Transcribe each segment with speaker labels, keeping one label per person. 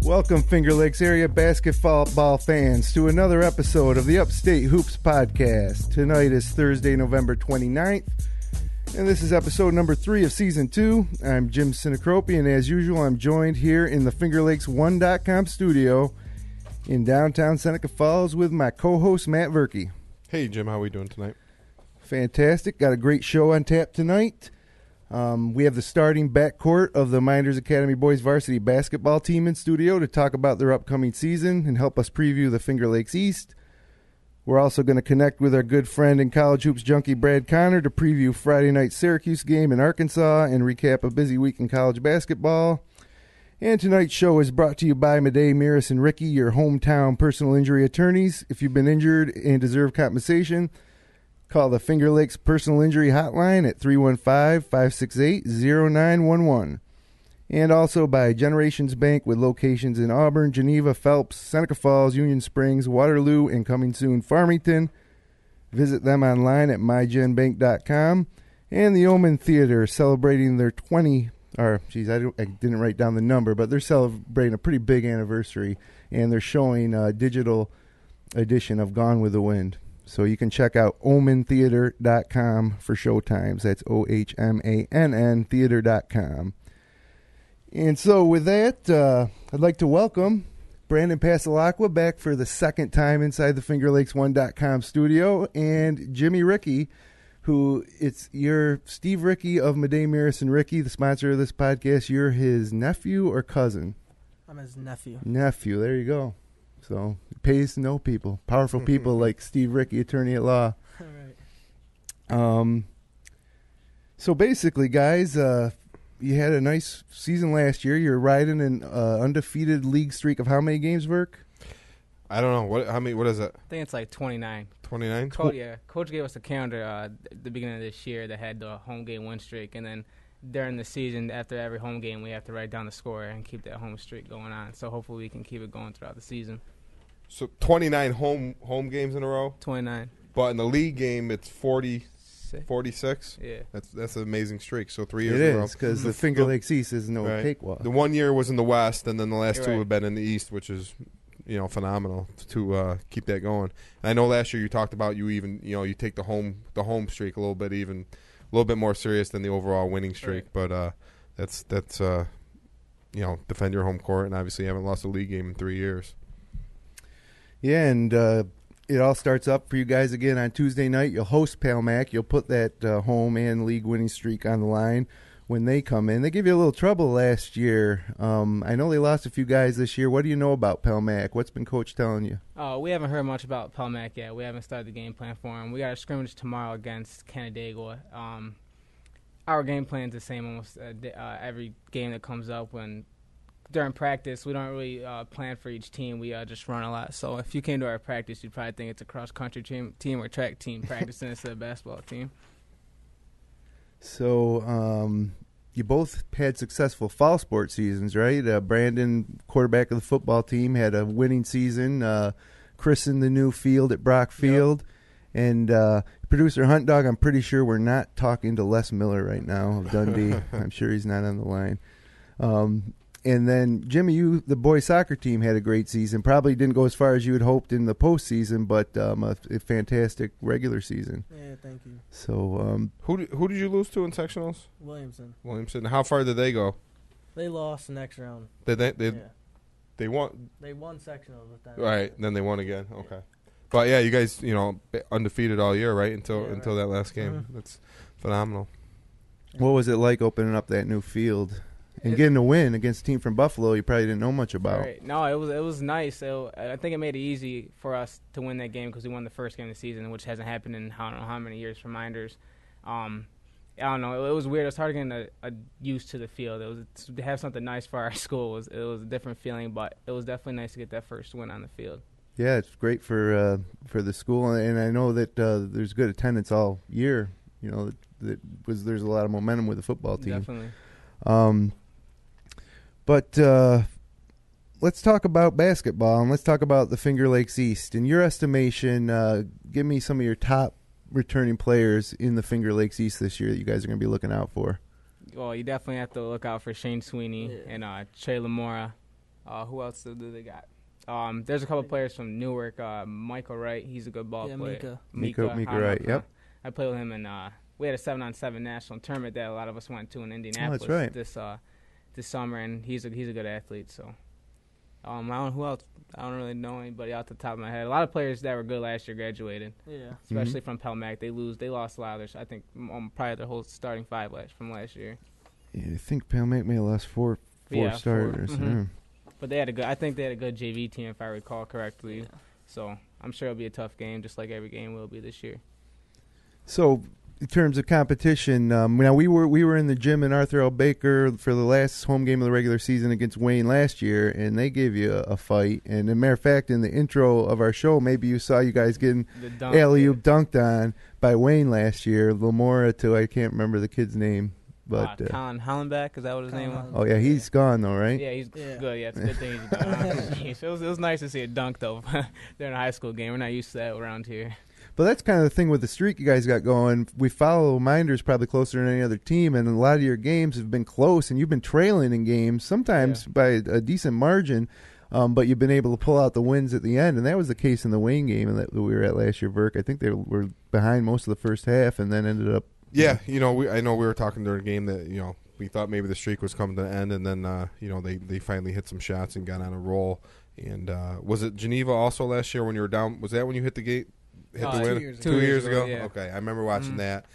Speaker 1: Welcome, Finger Lakes area basketball fans, to another episode of the Upstate Hoops Podcast. Tonight is Thursday, November 29th, and this is episode number 3 of Season 2. I'm Jim Sinacropi, and as usual, I'm joined here in the FingerLakes1.com studio in downtown Seneca Falls with my co-host, Matt Verkey.
Speaker 2: Hey, Jim, how are we doing tonight?
Speaker 1: Fantastic. Got a great show on tap tonight. We have the starting backcourt of the Mynderse Academy boys varsity basketball team in studio to talk about their upcoming season and help us preview the Finger Lakes East. We're also going to connect with our good friend and college hoops junkie Brad Connor to preview Friday night's Syracuse game in Arkansas and recap a busy week in college basketball. And tonight's show is brought to you by Mynderse and Ricci, your hometown personal injury attorneys. If you've been injured and deserve compensation, call the Finger Lakes Personal Injury Hotline at 315-568-0911. And also by Generations Bank with locations in Auburn, Geneva, Phelps, Seneca Falls, Union Springs, Waterloo, and coming soon, Farmington. Visit them online at mygenbank.com. And the Omen Theater celebrating their I didn't write down the number, but they're celebrating a pretty big anniversary, and they're showing a digital edition of Gone with the Wind. So you can check out omentheater.com for showtimes. That's OHMANN theater.com. And so with that, I'd like to welcome Brandon Pasalacqua back for the second time inside the FingerLakes1.com studio, and Jimmy Ricci, who you're Steve Ricci of Mynderse and Ricci, the sponsor of this podcast. You're his nephew or cousin?
Speaker 3: I'm his nephew.
Speaker 1: Nephew, there you go. So it pays to know people, powerful people like Steve Ricci, attorney at law.
Speaker 3: All right.
Speaker 1: So basically, guys, you had a nice season last year. You're riding an undefeated league streak of how many games, Verk?
Speaker 2: I don't know. What is it?
Speaker 4: I think it's like 29.
Speaker 2: 29?
Speaker 4: Coach gave us a calendar at the beginning of this year that had the home game win streak, and then during the season, after every home game, we have to write down the score and keep that home streak going on. So hopefully we can keep it going throughout the season.
Speaker 2: So 29 home games in a row?
Speaker 4: 29.
Speaker 2: But in the league game, it's 46?
Speaker 4: Yeah.
Speaker 2: That's an amazing streak. So 3 years in a row.
Speaker 1: It is, because the Finger Lakes East is no cakewalk.
Speaker 2: The 1 year was in the West, and then the last two
Speaker 4: right.
Speaker 2: have been in the East, which is phenomenal to keep that going. And I know last year you talked about you take the home streak a little bit more serious than the overall winning streak.
Speaker 4: Right.
Speaker 2: But that's defend your home court, and obviously you haven't lost a league game in 3 years.
Speaker 1: Yeah, and it all starts up for you guys again on Tuesday night. You'll host Pasalacqua. You'll put that home and league winning streak on the line when they come in. They gave you a little trouble last year. I know they lost a few guys this year. What do you know about Pasalacqua? What's been Coach telling you?
Speaker 4: We haven't heard much about Pasalacqua yet. We haven't started the game plan for them. We got a scrimmage tomorrow against Canandaigua. Our game plan is the same almost every game that comes up. During practice, we don't really plan for each team. We just run a lot. So if you came to our practice, you'd probably think it's a cross-country team or track team practicing instead of a basketball team.
Speaker 1: So you both had successful fall sport seasons, right? Brandon, quarterback of the football team, had a winning season, christened the new field at Brock Field. Yep. And producer Hunt Dog, I'm pretty sure we're not talking to Les Miller right now of Dundee. I'm sure he's not on the line. And then, Jimmy, the boys soccer team had a great season. Probably didn't go as far as you had hoped in the postseason, but a fantastic regular season.
Speaker 3: Yeah, thank you.
Speaker 1: So,
Speaker 2: who did you lose to in sectionals?
Speaker 3: Williamson.
Speaker 2: How far did they go?
Speaker 3: They lost the next round.
Speaker 2: Did they?
Speaker 3: Yeah.
Speaker 2: They won.
Speaker 3: They won sectionals with that.
Speaker 2: Right. Then they won again. Okay. But yeah, you guys, undefeated all year, right? Until that last game. Mm-hmm. That's phenomenal.
Speaker 1: What was it like opening up that new field? And getting a win against a team from Buffalo you probably didn't know much about.
Speaker 4: Right. No, it was nice. I think it made it easy for us to win that game because we won the first game of the season, which hasn't happened in I don't know how many years for Mynderse. I don't know. It was weird. It was hard getting used to the field. It was to have something nice for our school. It was a different feeling, but it was definitely nice to get that first win on the field.
Speaker 1: Yeah, it's great for the school, and I know that there's good attendance all year. There's a lot of momentum with the football team.
Speaker 4: Definitely.
Speaker 1: But let's talk about basketball, and let's talk about the Finger Lakes East. In your estimation, give me some of your top returning players in the Finger Lakes East this year that you guys are going to be looking out for.
Speaker 4: Well, you definitely have to look out for Shane Sweeney and Trey Lamora. Who else do they got? There's a couple players from Newark. Michael Wright, he's a good ball player.
Speaker 1: Mika Wright, yep.
Speaker 4: I played with him, and we had a 7-on-7 national tournament that a lot of us went to in Indianapolis this summer, and he's a good athlete. So, I don't know who else. I don't really know anybody off the top of my head. A lot of players that were good last year graduated. Yeah, especially from Pelmac. They lost a lot of their. I think probably their whole starting five from last year.
Speaker 1: Yeah, I think Pelmac may have lost four starters.
Speaker 4: Mm-hmm. But I think they had a good JV team, if I recall correctly. Yeah. So I'm sure it'll be a tough game, just like every game will be this year.
Speaker 1: So, in terms of competition, now we were in the gym in Arthur L. Baker for the last home game of the regular season against Wayne last year, and they gave you a fight. And as a matter of fact, in the intro of our show, maybe you saw you guys getting alley-oop dunked on by Wayne last year. Lamora to I can't remember the kid's name. But
Speaker 4: Colin Hollenbeck, is that what his name was?
Speaker 1: Oh, yeah, he's gone, though, right?
Speaker 4: Yeah, he's good. Yeah, it's a good thing he's gone. It was nice to see a dunk, though, during a high school game. We're not used to that around here.
Speaker 1: But that's kind of the thing with the streak you guys got going. We follow Mynderse probably closer than any other team, and a lot of your games have been close, and you've been trailing in games, sometimes by a decent margin, but you've been able to pull out the wins at the end, and that was the case in the Wayne game that we were at last year, Burke. I think they were behind most of the first half and then ended up.
Speaker 2: Yeah, I know we were talking during the game that, we thought maybe the streak was coming to an end, and then, they finally hit some shots and got on a roll. And was it Geneva also last year when you were down? Was that when you hit the gate? Hit the win? 2 years ago?
Speaker 4: Yeah.
Speaker 2: Okay, I remember watching that.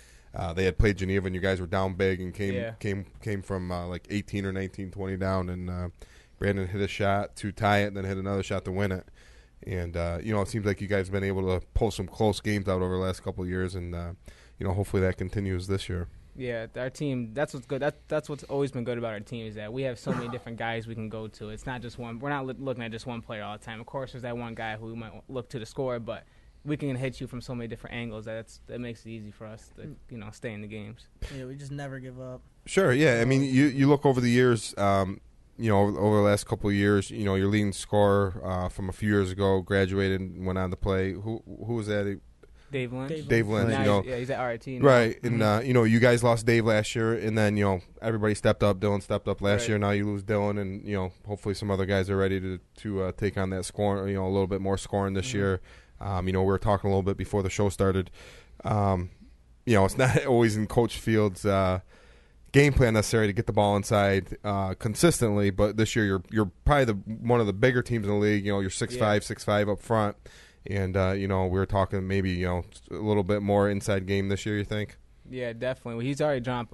Speaker 2: They had played Geneva, and you guys were down big and came from like 18 or 19, 20 down, and Brandon hit a shot to tie it and then hit another shot to win it. And, it seems like you guys have been able to pull some close games out over the last couple of years, and hopefully that continues this year.
Speaker 4: Yeah, our team, that's what's good. That's what's always been good about our team is that we have so many different guys we can go to. It's not just one. We're not looking at just one player all the time. Of course, there's that one guy who we might look to score, but we can hit you from so many different angles. That makes it easy for us to stay in the games.
Speaker 3: Yeah, we just never give up.
Speaker 2: Sure, yeah. I mean, you look over the years, over the last couple of years, your leading scorer from a few years ago graduated and went on to play. Who was that?
Speaker 4: Dave Lynch.
Speaker 2: Dave Lynch,
Speaker 4: yeah, he's at RIT now.
Speaker 2: Right, and you guys lost Dave last year, and then everybody stepped up. Dylan stepped up last year. Now you lose Dylan, and hopefully some other guys are ready to take on that score. A little bit more scoring this year. We were talking a little bit before the show started. It's not always in Coach Field's game plan necessary to get the ball inside consistently, but this year you're probably one of the bigger teams in the league. You're 6'5", 6'5" up front. And, we were talking maybe, a little bit more inside game this year, you think?
Speaker 4: Yeah, definitely. He's already dropped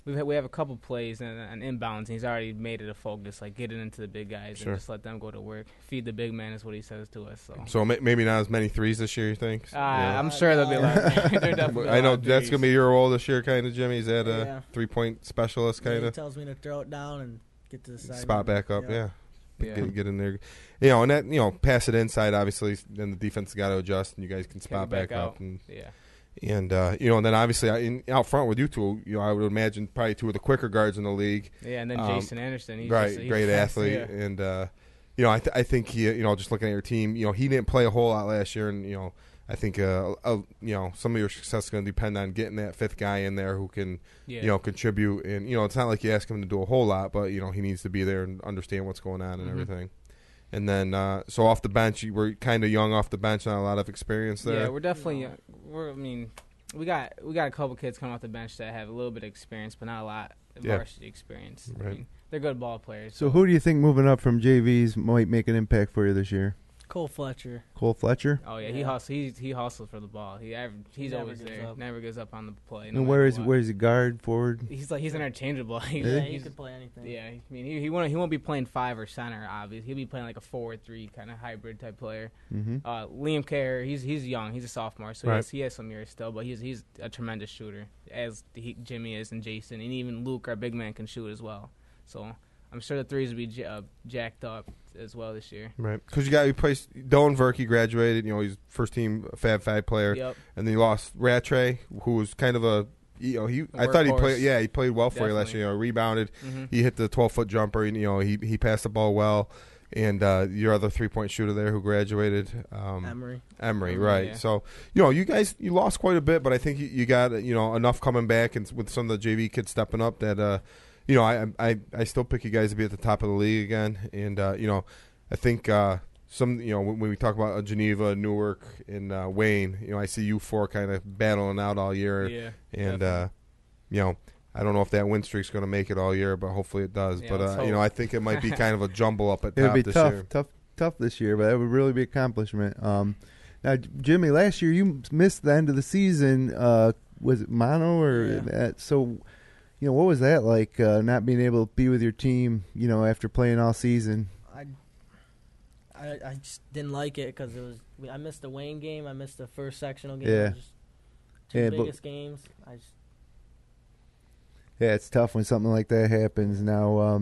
Speaker 4: we have a couple plays and inbounds, and he's already made it a focus, like get it into the big guys and just let them go to work. Feed the big man is what he says to us.
Speaker 2: So maybe not as many threes this year, you think?
Speaker 4: I'm sure there'll be a lot.
Speaker 2: I know that's going to be your role this year, kind of, Jimmy. Is that a three-point specialist, kind of?
Speaker 3: He tells me to throw it down and get to the side.
Speaker 2: Spot back up, yeah. Get in there, and that pass it inside. Obviously, then the defense got to adjust, and you guys can spot back up, and and then obviously out front with you two, I would imagine probably two of the quicker guards in the league.
Speaker 4: Yeah, and then Jason Anderson, he's
Speaker 2: great athlete, and I think he, just looking at your team, he didn't play a whole lot last year, and I think some of your success is going to depend on getting that fifth guy in there who can contribute. And it's not like you ask him to do a whole lot, but he needs to be there and understand what's going on and everything. And then so off the bench, you were kind of young off the bench, not a lot of experience there.
Speaker 4: Yeah, we're definitely we got a couple kids coming off the bench that have a little bit of experience, but not a lot of varsity experience.
Speaker 2: Right.
Speaker 4: They're good ball players.
Speaker 1: So who do you think moving up from JVs might make an impact for you this year?
Speaker 3: Cole Fletcher.
Speaker 1: Cole Fletcher?
Speaker 4: Oh yeah, he hustles. He hustles for the ball. He's always there. Never gives up on the play.
Speaker 1: And where is he? Guard, forward?
Speaker 4: He's interchangeable.
Speaker 3: He can play anything.
Speaker 4: Yeah, I mean he won't be playing 5 or center. Obviously, he'll be playing like a 4-3 kind of hybrid type player. Liam Kerr, he's young. He's a sophomore, so he has some years still. But he's a tremendous shooter, as Jimmy is, and Jason, and even Luke, our big man, can shoot as well. So I'm sure the threes will be jacked up as well this year.
Speaker 2: Right, because you replaced Dylan Verke, graduated. He's first team Fab Five player.
Speaker 4: Yep.
Speaker 2: And then you lost Rattray, who was kind of I thought he played. Yeah, he played well for you last year. Rebounded. He hit the 12-foot jumper. And, he passed the ball well. and your other 3-point shooter there who graduated,
Speaker 3: Emery.
Speaker 2: Right?
Speaker 4: Yeah.
Speaker 2: So you guys lost quite a bit, but I think you got enough coming back, and with some of the JV kids stepping up that I still pick you guys to be at the top of the league again, and I think when we talk about Geneva, Newark, and Wayne, I see you four kind of battling out all year, and I don't know if that win streak's going to make it all year, but hopefully it does.
Speaker 4: Yeah,
Speaker 2: but
Speaker 4: let's
Speaker 2: I think it might be kind of a jumble up at top
Speaker 1: It'll be
Speaker 2: this
Speaker 1: tough,
Speaker 2: year.
Speaker 1: tough this year, but that would really be an accomplishment. Now, Jimmy, last year you missed the end of the season. Was it mono or that? So, what was that like? Not being able to be with your team, after playing all season.
Speaker 3: I just didn't like it because I missed the Wayne game. I missed the first sectional game.
Speaker 1: Yeah.
Speaker 3: It was just two biggest games.
Speaker 1: Yeah, it's tough when something like that happens. Now,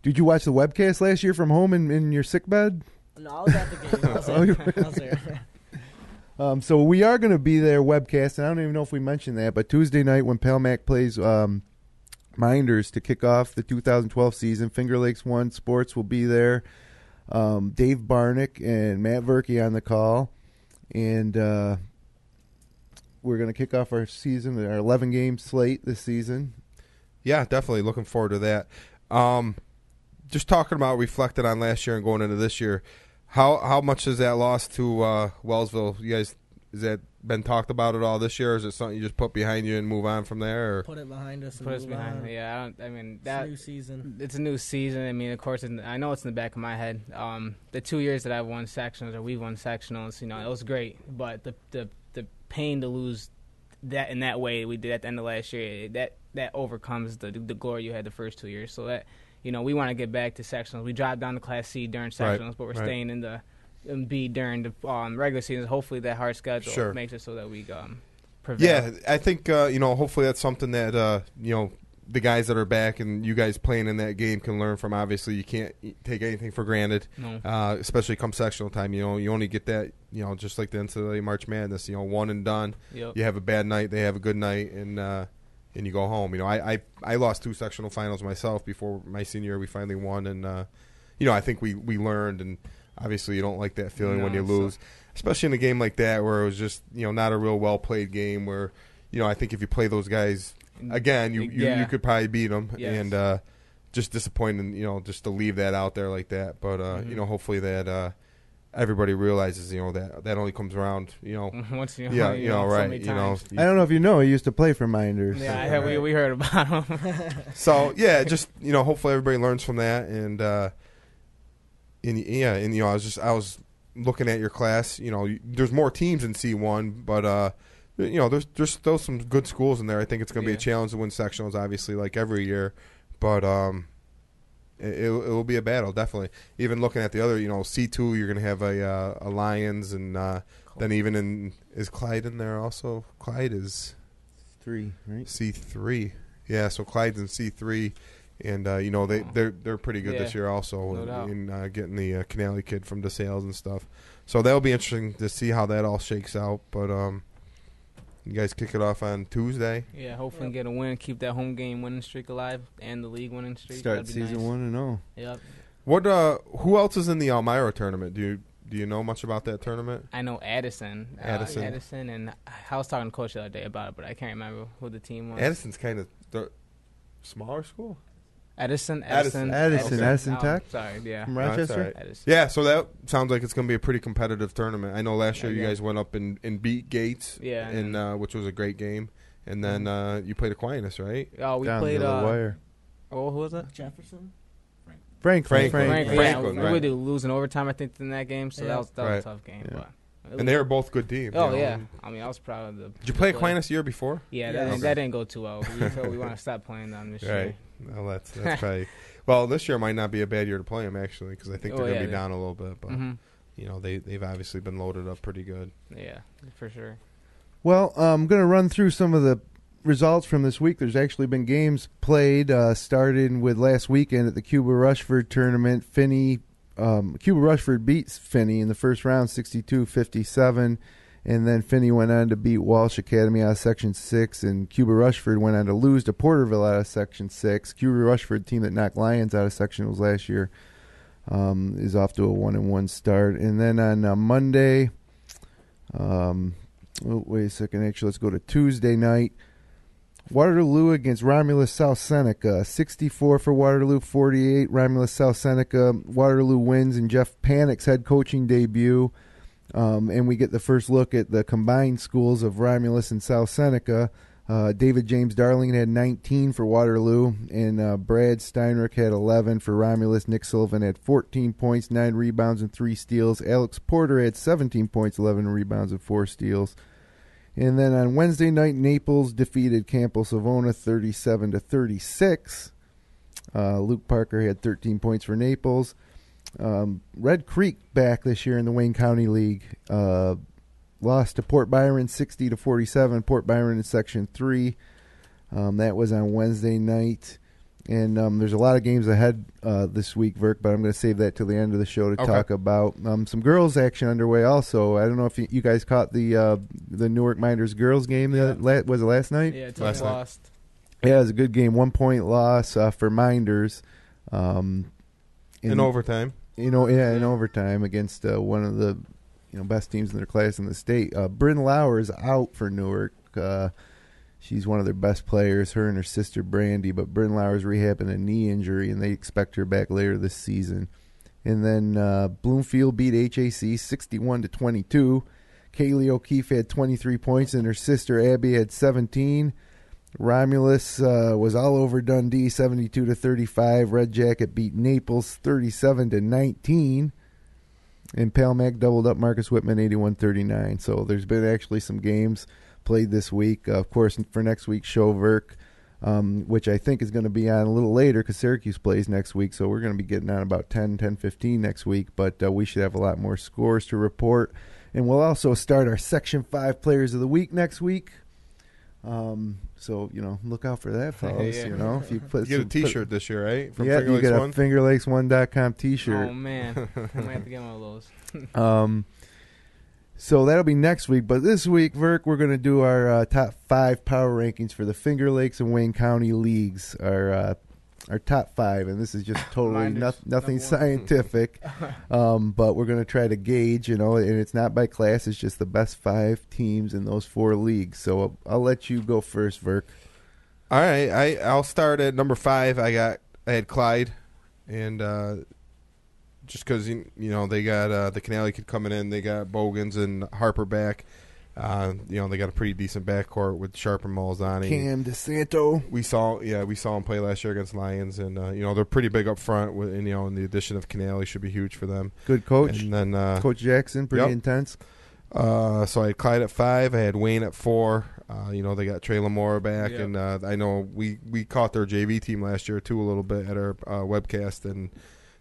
Speaker 1: did you watch the webcast last year from home in your sick bed?
Speaker 3: No, I was at the game. I was there.
Speaker 1: So we are going to be there webcast, and I don't even know if we mentioned that, but Tuesday night when Pasalacqua plays Mynderse to kick off the 2012 season, Finger Lakes One Sports will be there. Dave Barnick and Matt Verkey on the call, and we're going to kick off our season, our 11-game slate this season.
Speaker 2: Yeah, definitely looking forward to that. Just talking about reflected on last year and going into this year, how much has that loss to Wellsville? You guys, has that been talked about at all this year, or is it something you just put behind you and move on from there? Or?
Speaker 3: Put it behind us.
Speaker 4: Put us behind. Yeah,
Speaker 3: it's a new season.
Speaker 4: It's a new season. I mean, of course, I know it's in the back of my head. The 2 years that I've won sectionals or we've won sectionals, it was great. But the pain to lose that in that way we did at the end of last year, that overcomes the glory you had the first 2 years. So that we want to get back to sectionals. We dropped down to Class C during sectionals, but we're staying in the B during the regular season. Hopefully that hard schedule makes it so that we prevail.
Speaker 2: Yeah, I think hopefully that's something that the guys that are back and you guys playing in that game can learn from. Obviously, you can't take anything for granted, especially come sectional time. You only get that, just like the NCAA March Madness, one and done.
Speaker 4: Yep.
Speaker 2: You have a bad night, they have a good night, and you go home. I lost 2 sectional finals myself before my senior year. We finally won, and I think we learned. And obviously, you don't like that feeling when you lose, especially in a game like that where it was just not a real well played game. Where I think if you play those guys again, you could probably beat them, and just disappointing, just to leave that out there like that. But hopefully that everybody realizes, that only comes around,
Speaker 4: once
Speaker 2: right.
Speaker 1: I don't know if you know, he used to play for Mynderse.
Speaker 4: Yeah, so. we heard about him.
Speaker 2: So yeah, just hopefully everybody learns from that, and I was looking at your class. There's more teams in C1, but there's still some good schools in there. I think it's going to be a challenge to win sectionals, obviously, like every year. But it will be a battle, definitely. Even looking at the other, C2, you're going to have a Lions, and then even is Clyde in there also? Clyde is
Speaker 1: 3, right?
Speaker 2: C3. Yeah, so Clyde's in C3. And they're pretty good this year also, in getting the Canale kid from DeSales and stuff. So that'll be interesting to see how that all shakes out. But you guys kick it off on Tuesday.
Speaker 4: Yeah, hopefully get a win, keep that home game winning streak alive, and the league winning streak.
Speaker 1: Start season 1-0.
Speaker 4: Yep.
Speaker 2: What? Who else is in the Elmira tournament? Do you know much about that tournament?
Speaker 4: I know Addison. Addison, and I was talking to Coach the other day about it, but I can't remember who the team was.
Speaker 2: Addison's kind of the smaller school.
Speaker 4: Edison
Speaker 1: Tech.
Speaker 4: Sorry, yeah.
Speaker 1: From Rochester?
Speaker 2: Right. Yeah, so that sounds like it's going to be a pretty competitive tournament. I know last year you guys went up and beat Gates, which was a great game. And then you played Aquinas, right?
Speaker 4: Oh, we played
Speaker 1: wire.
Speaker 4: Oh, who was it?
Speaker 3: Jefferson?
Speaker 2: Franklin.
Speaker 4: We would lose in overtime, I think, in that game, so that was a tough game.
Speaker 2: Yeah.
Speaker 4: But
Speaker 2: and they were both good teams.
Speaker 4: Oh, yeah. I mean, I was proud of the
Speaker 2: Did you play Aquinas the year before?
Speaker 4: Yeah, that didn't go too well. We want to stop playing them this year.
Speaker 2: Well, that's probably – well, this year might not be a bad year to play them, actually, because I think they're going to be down a little bit. But, they've obviously been loaded up pretty good.
Speaker 4: Yeah, for sure.
Speaker 1: Well, I'm going to run through some of the results from this week. There's actually been games played, starting with last weekend at the Cuba Rushford tournament. Cuba Rushford beats Finney in the first round, 62-57. And then Finney went on to beat Walsh Academy out of Section 6, and Cuba Rushford went on to lose to Porterville out of Section 6. Cuba Rushford, team that knocked Lions out of Sectionals last year. is off to a 1-1 start. And then on Monday, wait a second. Actually, let's go to Tuesday night. Waterloo against Romulus South Seneca. 64 for Waterloo, 48 Romulus South Seneca. Waterloo wins in Jeff Panic's head coaching debut. And we get the first look at the combined schools of Romulus and South Seneca. David James Darling had 19 for Waterloo, and Brad Steinrich had 11 for Romulus. Nick Sullivan had 14 points, 9 rebounds, and 3 steals. Alex Porter had 17 points, 11 rebounds, and 4 steals. And then on Wednesday night, Naples defeated Campo Savona 37-36. Luke Parker had 13 points for Naples. Red Creek back this year in the Wayne County League. Lost to Port Byron 60-47. Port Byron in Section 3. That was on Wednesday night. And there's a lot of games ahead this week, Verk, but I'm going to save that till the end of the show to talk about. Some girls action underway also. I don't know if you guys caught the Newark Minders girls game. Was it last night?
Speaker 4: Yeah, it's
Speaker 2: last night.
Speaker 4: Lost.
Speaker 1: Yeah, it was a good game. 1-point loss for Minders. In
Speaker 2: overtime.
Speaker 1: In overtime against one of the best teams in their class in the state. Bryn Lauer is out for Newark. She's one of their best players, her and her sister Brandy, but Bryn Lauer's rehabbing a knee injury, and they expect her back later this season. And then Bloomfield beat HAC 61-22. Kaylee O'Keefe had 23 points, and her sister Abby had 17. Romulus was all over Dundee, 72-35. Red Jacket beat Naples 37-19. And Palmac doubled up Marcus Whitman 81-39. So there's been actually some games played this week. Of course, for next week's show, Verk, which I think is going to be on a little later because Syracuse plays next week. So we're going to be getting on about 10:15 next week. But we should have a lot more scores to report. And we'll also start our Section 5 Players of the Week next week. So, look out for that, fellas.
Speaker 4: Yeah.
Speaker 1: If you
Speaker 2: get a T-shirt this year, right? From
Speaker 1: yeah,
Speaker 2: Finger
Speaker 1: you
Speaker 2: Lakes
Speaker 1: get
Speaker 2: One?
Speaker 1: a FingerLakes1.com T-shirt.
Speaker 4: Oh, man. I might have to get one of those.
Speaker 1: So that'll be next week. But this week, Verk, we're going to do our top 5 power rankings for the Finger Lakes and Wayne County leagues. Our top 5, and this is just totally nothing scientific. But we're going to try to gauge, and it's not by class. It's just the best 5 teams in those 4 leagues. So I'll let you go first, Verk.
Speaker 2: All right, I'll start at number 5. I had Clyde, and just because they got the Canale kid coming in, they got Bogans and Harper back. They got a pretty decent backcourt with Sharp and Malzani.
Speaker 1: Cam DeSanto.
Speaker 2: We saw him play last year against Lions, and they're pretty big up front. And the addition of Canale should be huge for them.
Speaker 1: Good coach.
Speaker 2: And then
Speaker 1: Coach Jackson, pretty intense.
Speaker 2: So I had Clyde at 5. I had Wayne at 4. They got Trey Lamore back, and I know we caught their JV team last year too a little bit at our webcast, and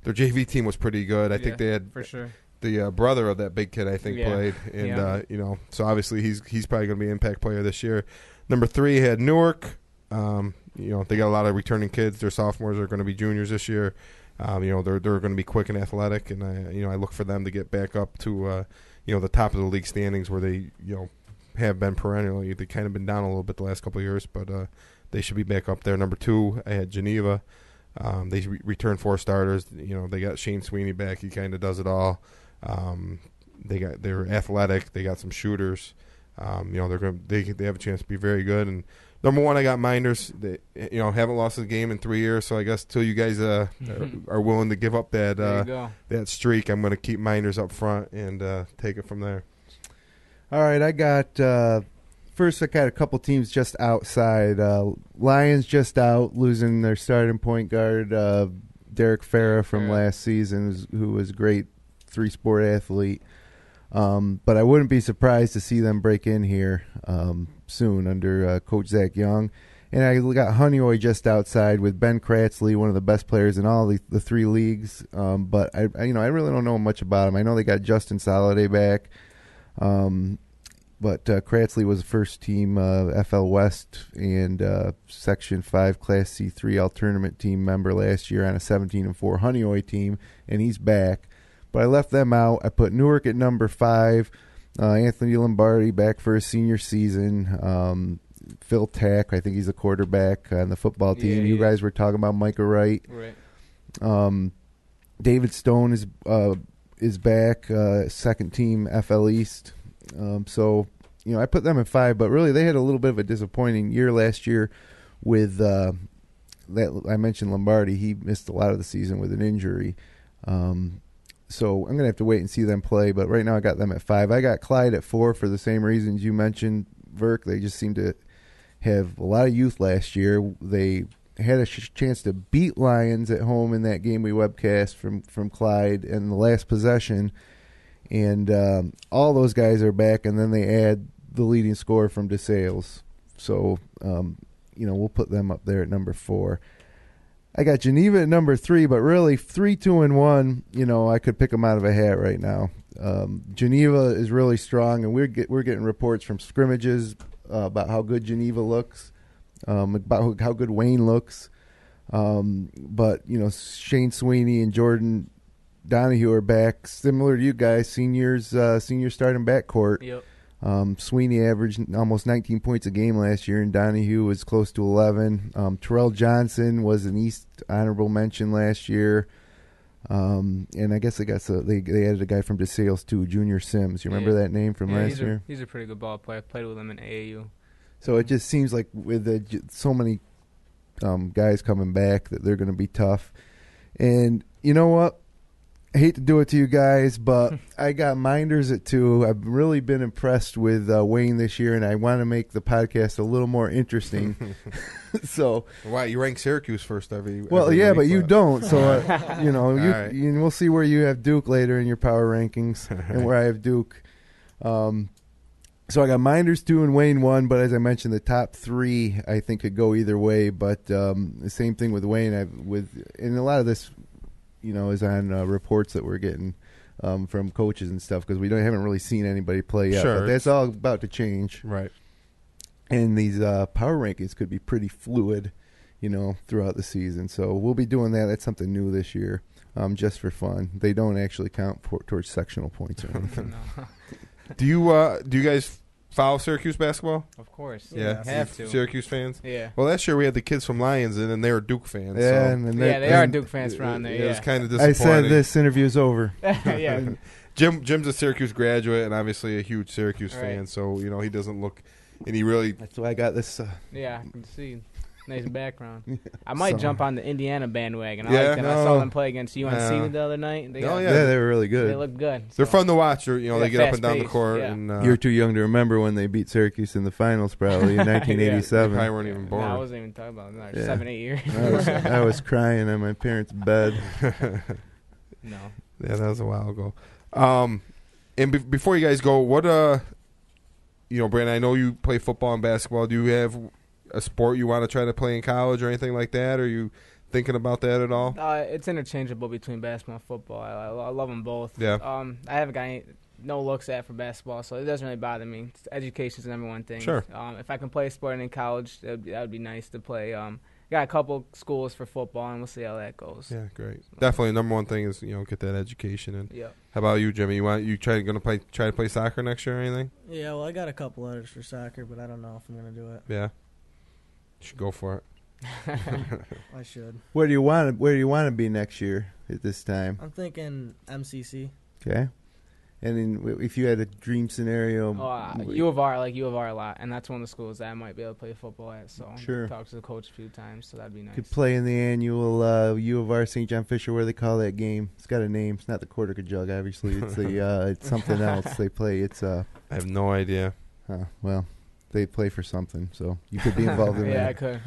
Speaker 2: their JV team was pretty good. I think they had
Speaker 4: for sure.
Speaker 2: The brother of that big kid, I think, played, and so obviously he's probably going to be an impact player this year. Number 3 had Newark. They got a lot of returning kids. Their sophomores are going to be juniors this year. They're going to be quick and athletic, and I look for them to get back up to the top of the league standings where they have been perennially. They kind of been down a little bit the last couple of years, but they should be back up there. Number 2, I had Geneva. They returned 4 starters. They got Shane Sweeney back. He kind of does it all. They're athletic. They got some shooters. They have a chance to be very good. And number 1, I got Minders. They haven't lost a game in 3 years. So I guess till you guys are willing to give up that streak, I'm going to keep Minders up front and take it from there.
Speaker 1: All right, I got first. I got a couple teams just outside. Lions just out, losing their starting point guard Derek Farah from last season, who was a great 3-sport athlete. But I wouldn't be surprised to see them break in here soon under Coach Zach Young. And I got Honeoye just outside with Ben Kratzley, one of the best players in all the 3 leagues. But I really don't know much about him. I know they got Justin Soliday back. But Kratzley was a first-team FL West and Section 5 Class C3 all-tournament team member last year on a 17-4 Honeoye team, and he's back. But I left them out. I put Newark at number 5. Anthony Lombardi back for his senior season. Phil Tack, I think he's a quarterback on the football team. You guys were talking about Micah Wright.
Speaker 4: Right.
Speaker 1: David Stone is back, second team FL East. So, I put them at 5, but really they had a little bit of a disappointing year last year with that I mentioned Lombardi. He missed a lot of the season with an injury. So I'm going to have to wait and see them play, but right now I got them at 5. I got Clyde at 4 for the same reasons you mentioned, Verk. They just seem to have a lot of youth last year. They had a chance to beat Lions at home in that game we webcast from Clyde in the last possession, and all those guys are back, and then they add the leading scorer from DeSales. So, we'll put them up there at number 4. I got Geneva at number 3, but really 3, 2, and 1. I could pick them out of a hat right now. Geneva is really strong, and we're getting reports from scrimmages about how good Geneva looks, about how good Wayne looks. But Shane Sweeney and Jordan Donahue are back, similar to you guys, senior starting backcourt.
Speaker 4: Yep.
Speaker 1: Sweeney averaged almost 19 points a game last year, and Donahue was close to 11. Terrell Johnson was an East honorable mention last year. And I guess they added a guy from DeSales too, Junior Sims. You remember that name from last year?
Speaker 4: He's a pretty good ball player. Played with him in AAU.
Speaker 1: So it just seems like with so many guys coming back that they're going to be tough. And you know what? I hate to do it to you guys, but I got Mynderse at 2. I've really been impressed with Wayne this year, and I want to make the podcast a little more interesting. So,
Speaker 2: why you rank Syracuse first every
Speaker 1: yeah,
Speaker 2: week,
Speaker 1: but you don't. So
Speaker 2: right.
Speaker 1: We'll see where you have Duke later in your power rankings, and where I have Duke. So I got Mynderse 2 and Wayne 1, but as I mentioned, the top 3 I think could go either way. But the same thing with Wayne. And a lot of this, is on reports that we're getting from coaches and stuff, because haven't really seen anybody play yet.
Speaker 2: Sure.
Speaker 1: But that's all about to change.
Speaker 2: Right.
Speaker 1: And these power rankings could be pretty fluid, throughout the season. So we'll be doing that. That's something new this year, just for fun. They don't actually count towards sectional points or anything.
Speaker 4: No.
Speaker 2: Do you guys follow Syracuse basketball?
Speaker 4: Of course.
Speaker 2: Yeah.
Speaker 4: Have to.
Speaker 2: Syracuse fans?
Speaker 4: Yeah.
Speaker 2: Well, last year we had the kids from Lions, and they were Duke fans.
Speaker 1: Yeah,
Speaker 2: so.
Speaker 4: They are Duke fans around there.
Speaker 2: It was kind of
Speaker 1: I
Speaker 2: disappointing.
Speaker 1: said this interview's over.
Speaker 4: Yeah.
Speaker 2: Jim's a Syracuse graduate and obviously a huge Syracuse
Speaker 4: Right.
Speaker 2: fan, so he doesn't look, and he really.
Speaker 1: That's why I got this.
Speaker 4: Yeah, I can see. Nice background. I might jump on the Indiana bandwagon. I
Speaker 2: Yeah,
Speaker 4: like them. I saw them play against UNC the other night.
Speaker 2: Yeah.
Speaker 1: They were really good.
Speaker 4: They look good.
Speaker 2: They're
Speaker 4: so.
Speaker 2: fun to watch. They get up and down the
Speaker 4: fast-paced,
Speaker 2: court.
Speaker 4: yeah.
Speaker 2: And,
Speaker 1: You're too young to remember when they beat Syracuse in the finals, probably in
Speaker 2: they
Speaker 1: 1987.
Speaker 2: probably weren't even born.
Speaker 4: No, I wasn't even talking about it.
Speaker 1: Yeah.
Speaker 4: 7-8 years.
Speaker 1: I was crying on my parents' bed.
Speaker 4: No.
Speaker 2: Yeah, that was a while ago. And before you guys go, what Brandon, I know you play football and basketball. Do you have a sport you want to try to play in college or anything like that? Are you thinking about that at all?
Speaker 4: It's interchangeable between basketball and football. I love them both.
Speaker 2: Yeah.
Speaker 4: I haven't got no looks at for basketball, so it doesn't really bother me. Education's the number one thing.
Speaker 2: Sure.
Speaker 4: If I can play a sport in college, that would be nice to play. Got a couple schools for football, and we'll see how that goes.
Speaker 2: Yeah, great. Definitely, number one thing is get that education. And
Speaker 4: yeah.
Speaker 2: How about you, Jimmy? You try to play soccer next year or anything?
Speaker 3: Yeah, well, I got a couple letters for soccer, but I don't know if I'm going to do it.
Speaker 2: Yeah, you should go for it.
Speaker 3: I should.
Speaker 1: Where do you want to be next year at this time?
Speaker 3: I'm thinking MCC.
Speaker 1: Okay. And then if you had a dream scenario,
Speaker 4: U of R, I like U of R a lot, and that's one of the schools that I might be able to play football at. So
Speaker 1: sure.
Speaker 4: Talked to the coach a few times, so that'd be nice.
Speaker 1: Could play in the annual U of R St. John Fisher. Where they call that game? It's got a name. It's not the quarter jug, obviously. It's it's something else they play. It's
Speaker 2: I have no idea.
Speaker 1: Well, they play for something, so you could be involved in that.
Speaker 4: Yeah, I could.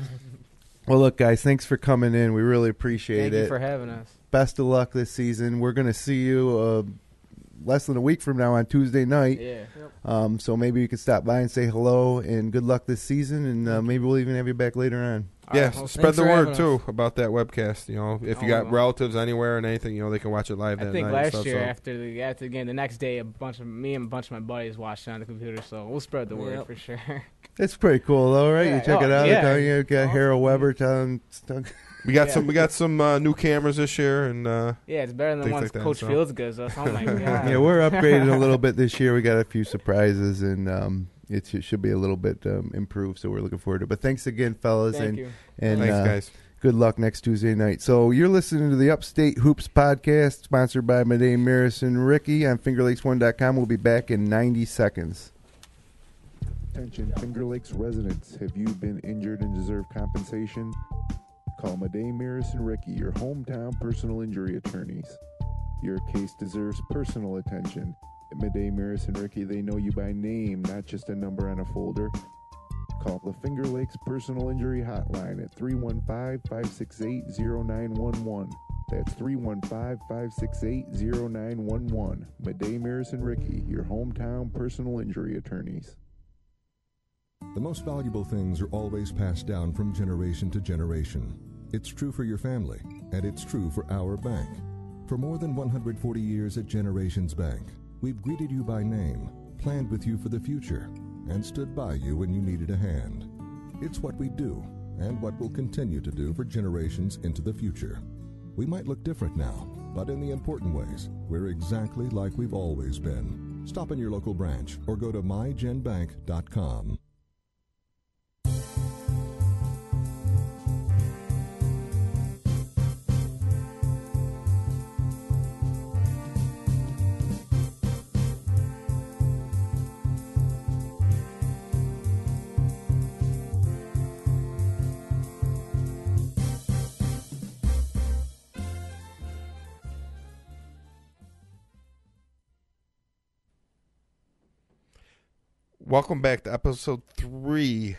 Speaker 1: Well, look, guys, thanks for coming in. We really appreciate it.
Speaker 4: Thank you for having us.
Speaker 1: Best of luck this season. We're going to see you less than a week from now on Tuesday night.
Speaker 4: Yeah.
Speaker 1: So maybe you can stop by and say hello, and good luck this season, and maybe we'll even have you back later on.
Speaker 2: Yeah,
Speaker 4: Well,
Speaker 2: spread the
Speaker 4: thanks for
Speaker 2: word
Speaker 4: having
Speaker 2: too
Speaker 4: us.
Speaker 2: about that webcast. If you got relatives anywhere and anything, they can watch it live that
Speaker 4: I think
Speaker 2: night.
Speaker 4: last
Speaker 2: and
Speaker 4: year
Speaker 2: stuff,
Speaker 4: after the game, the next day, me and a bunch of my buddies watched it on the computer. So we'll spread the word for sure.
Speaker 1: That's pretty cool, though, right?
Speaker 4: Yeah.
Speaker 1: You check it out.
Speaker 4: Yeah.
Speaker 1: You got Harold Weber telling.
Speaker 2: We got some new cameras this year, and
Speaker 4: yeah, it's better than the
Speaker 2: things
Speaker 4: ones
Speaker 2: like that,
Speaker 4: Coach
Speaker 2: so.
Speaker 4: Fields gives us. Oh my god!
Speaker 1: Yeah, we're upgraded a little bit this year. We got a few surprises, and it should be a little bit improved. So we're looking forward to it. But thanks again, fellas,
Speaker 4: Thank you.
Speaker 1: and
Speaker 2: thanks, guys.
Speaker 1: good luck next Tuesday night. So you're listening to the Upstate Hoops podcast, sponsored by Mynderse and Ricci on FingerLakes1.com. We'll be back in 90 seconds. Attention, Finger Lakes residents. Have you been injured and deserve compensation? Call Mynderse and Ricci, your hometown personal injury attorneys. Your case deserves personal attention. At Mynderse and Ricci, they know you by name, not just a number on a folder. Call the Finger Lakes Personal Injury Hotline at 315-568-0911. That's 315-568-0911. Mynderse and Ricci, your hometown personal injury attorneys.
Speaker 5: The most valuable things are always passed down from generation to generation. It's true for your family, and it's true for our bank. For more than 140 years at Generations Bank, we've greeted you by name, planned with you for the future, and stood by you when you needed a hand. It's what we do, and what we'll continue to do for generations into the future. We might look different now, but in the important ways, we're exactly like we've always been. Stop in your local branch or go to mygenbank.com.
Speaker 2: Welcome back to episode 3,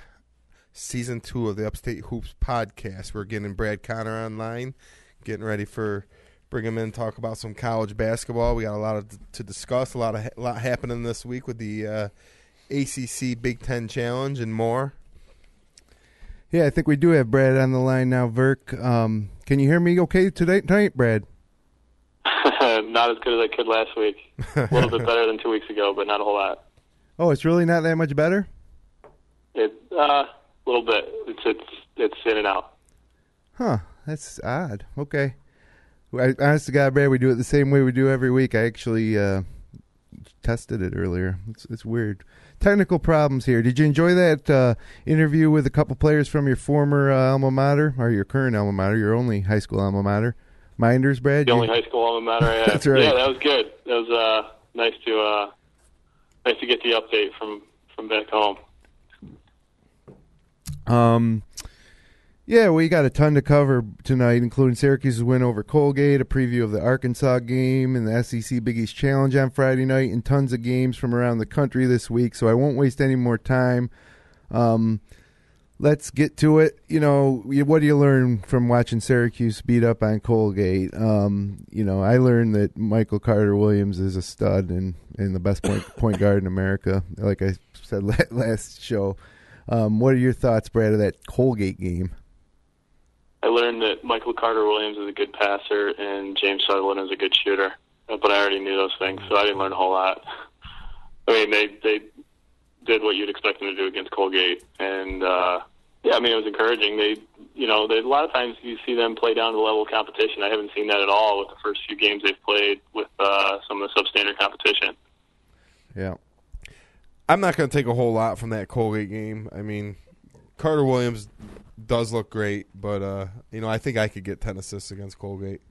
Speaker 2: season 2 of the Upstate Hoops podcast. We're getting Brad Connor online, getting ready for bring him in, talk about some college basketball. We got a lot to discuss, a lot happening this week with the ACC Big Ten Challenge and more.
Speaker 1: Yeah, I think we do have Brad on the line now. Verk, can you hear me okay tonight, Brad?
Speaker 6: Not as good as I could last week. A little bit better than 2 weeks ago, but not a whole lot.
Speaker 1: Oh, it's really not that much better?
Speaker 6: A little bit. It's in and out.
Speaker 1: Huh, that's odd. Okay. Honest to God, Brad, we do it the same way we do every week. I actually tested it earlier. It's weird. Technical problems here. Did you enjoy that interview with a couple players from your former alma mater, or your current alma mater, your only high school alma mater? Mynderse, Brad?
Speaker 6: The only high school alma mater I have.
Speaker 1: That's right.
Speaker 6: Yeah, that was good. That was nice to get the update from back home.
Speaker 1: Yeah, we got a ton to cover tonight, including Syracuse's win over Colgate, a preview of the Arkansas game, and the SEC Big East Challenge on Friday night, and tons of games from around the country this week, so I won't waste any more time. Let's get to it. You know, what do you learn from watching Syracuse beat up on Colgate? You know, I learned that Michael Carter-Williams is a stud and the best point guard in America, like I said last show. What are your thoughts, Brad, of that Colgate game?
Speaker 6: I learned that Michael Carter-Williams is a good passer and James Sutherland is a good shooter, but I already knew those things, so I didn't learn a whole lot. I mean, they did what you'd expect them to do against Colgate, and yeah, I mean, it was encouraging. They a lot of times you see them play down to the level of competition. I haven't seen that at all with the first few games they've played with some of the substandard competition.
Speaker 1: Yeah.
Speaker 2: I'm not going to take a whole lot from that Colgate game. I mean, Carter-Williams does look great, but I think I could get 10 assists against Colgate.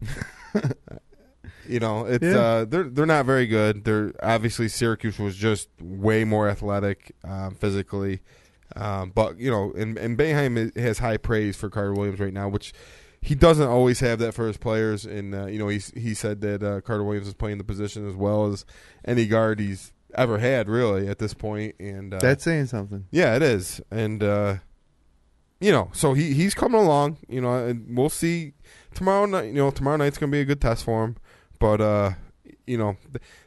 Speaker 2: It's they're not very good. They're obviously Syracuse was just way more athletic physically, but and Boeheim has high praise for Carter-Williams right now, which he doesn't always have that for his players. And he said that Carter-Williams is playing the position as well as any guard he's ever had really at this point. And
Speaker 1: that's saying something.
Speaker 2: Yeah, it is. And so he's coming along. And we'll see tomorrow night. Tomorrow night's gonna be a good test for him. But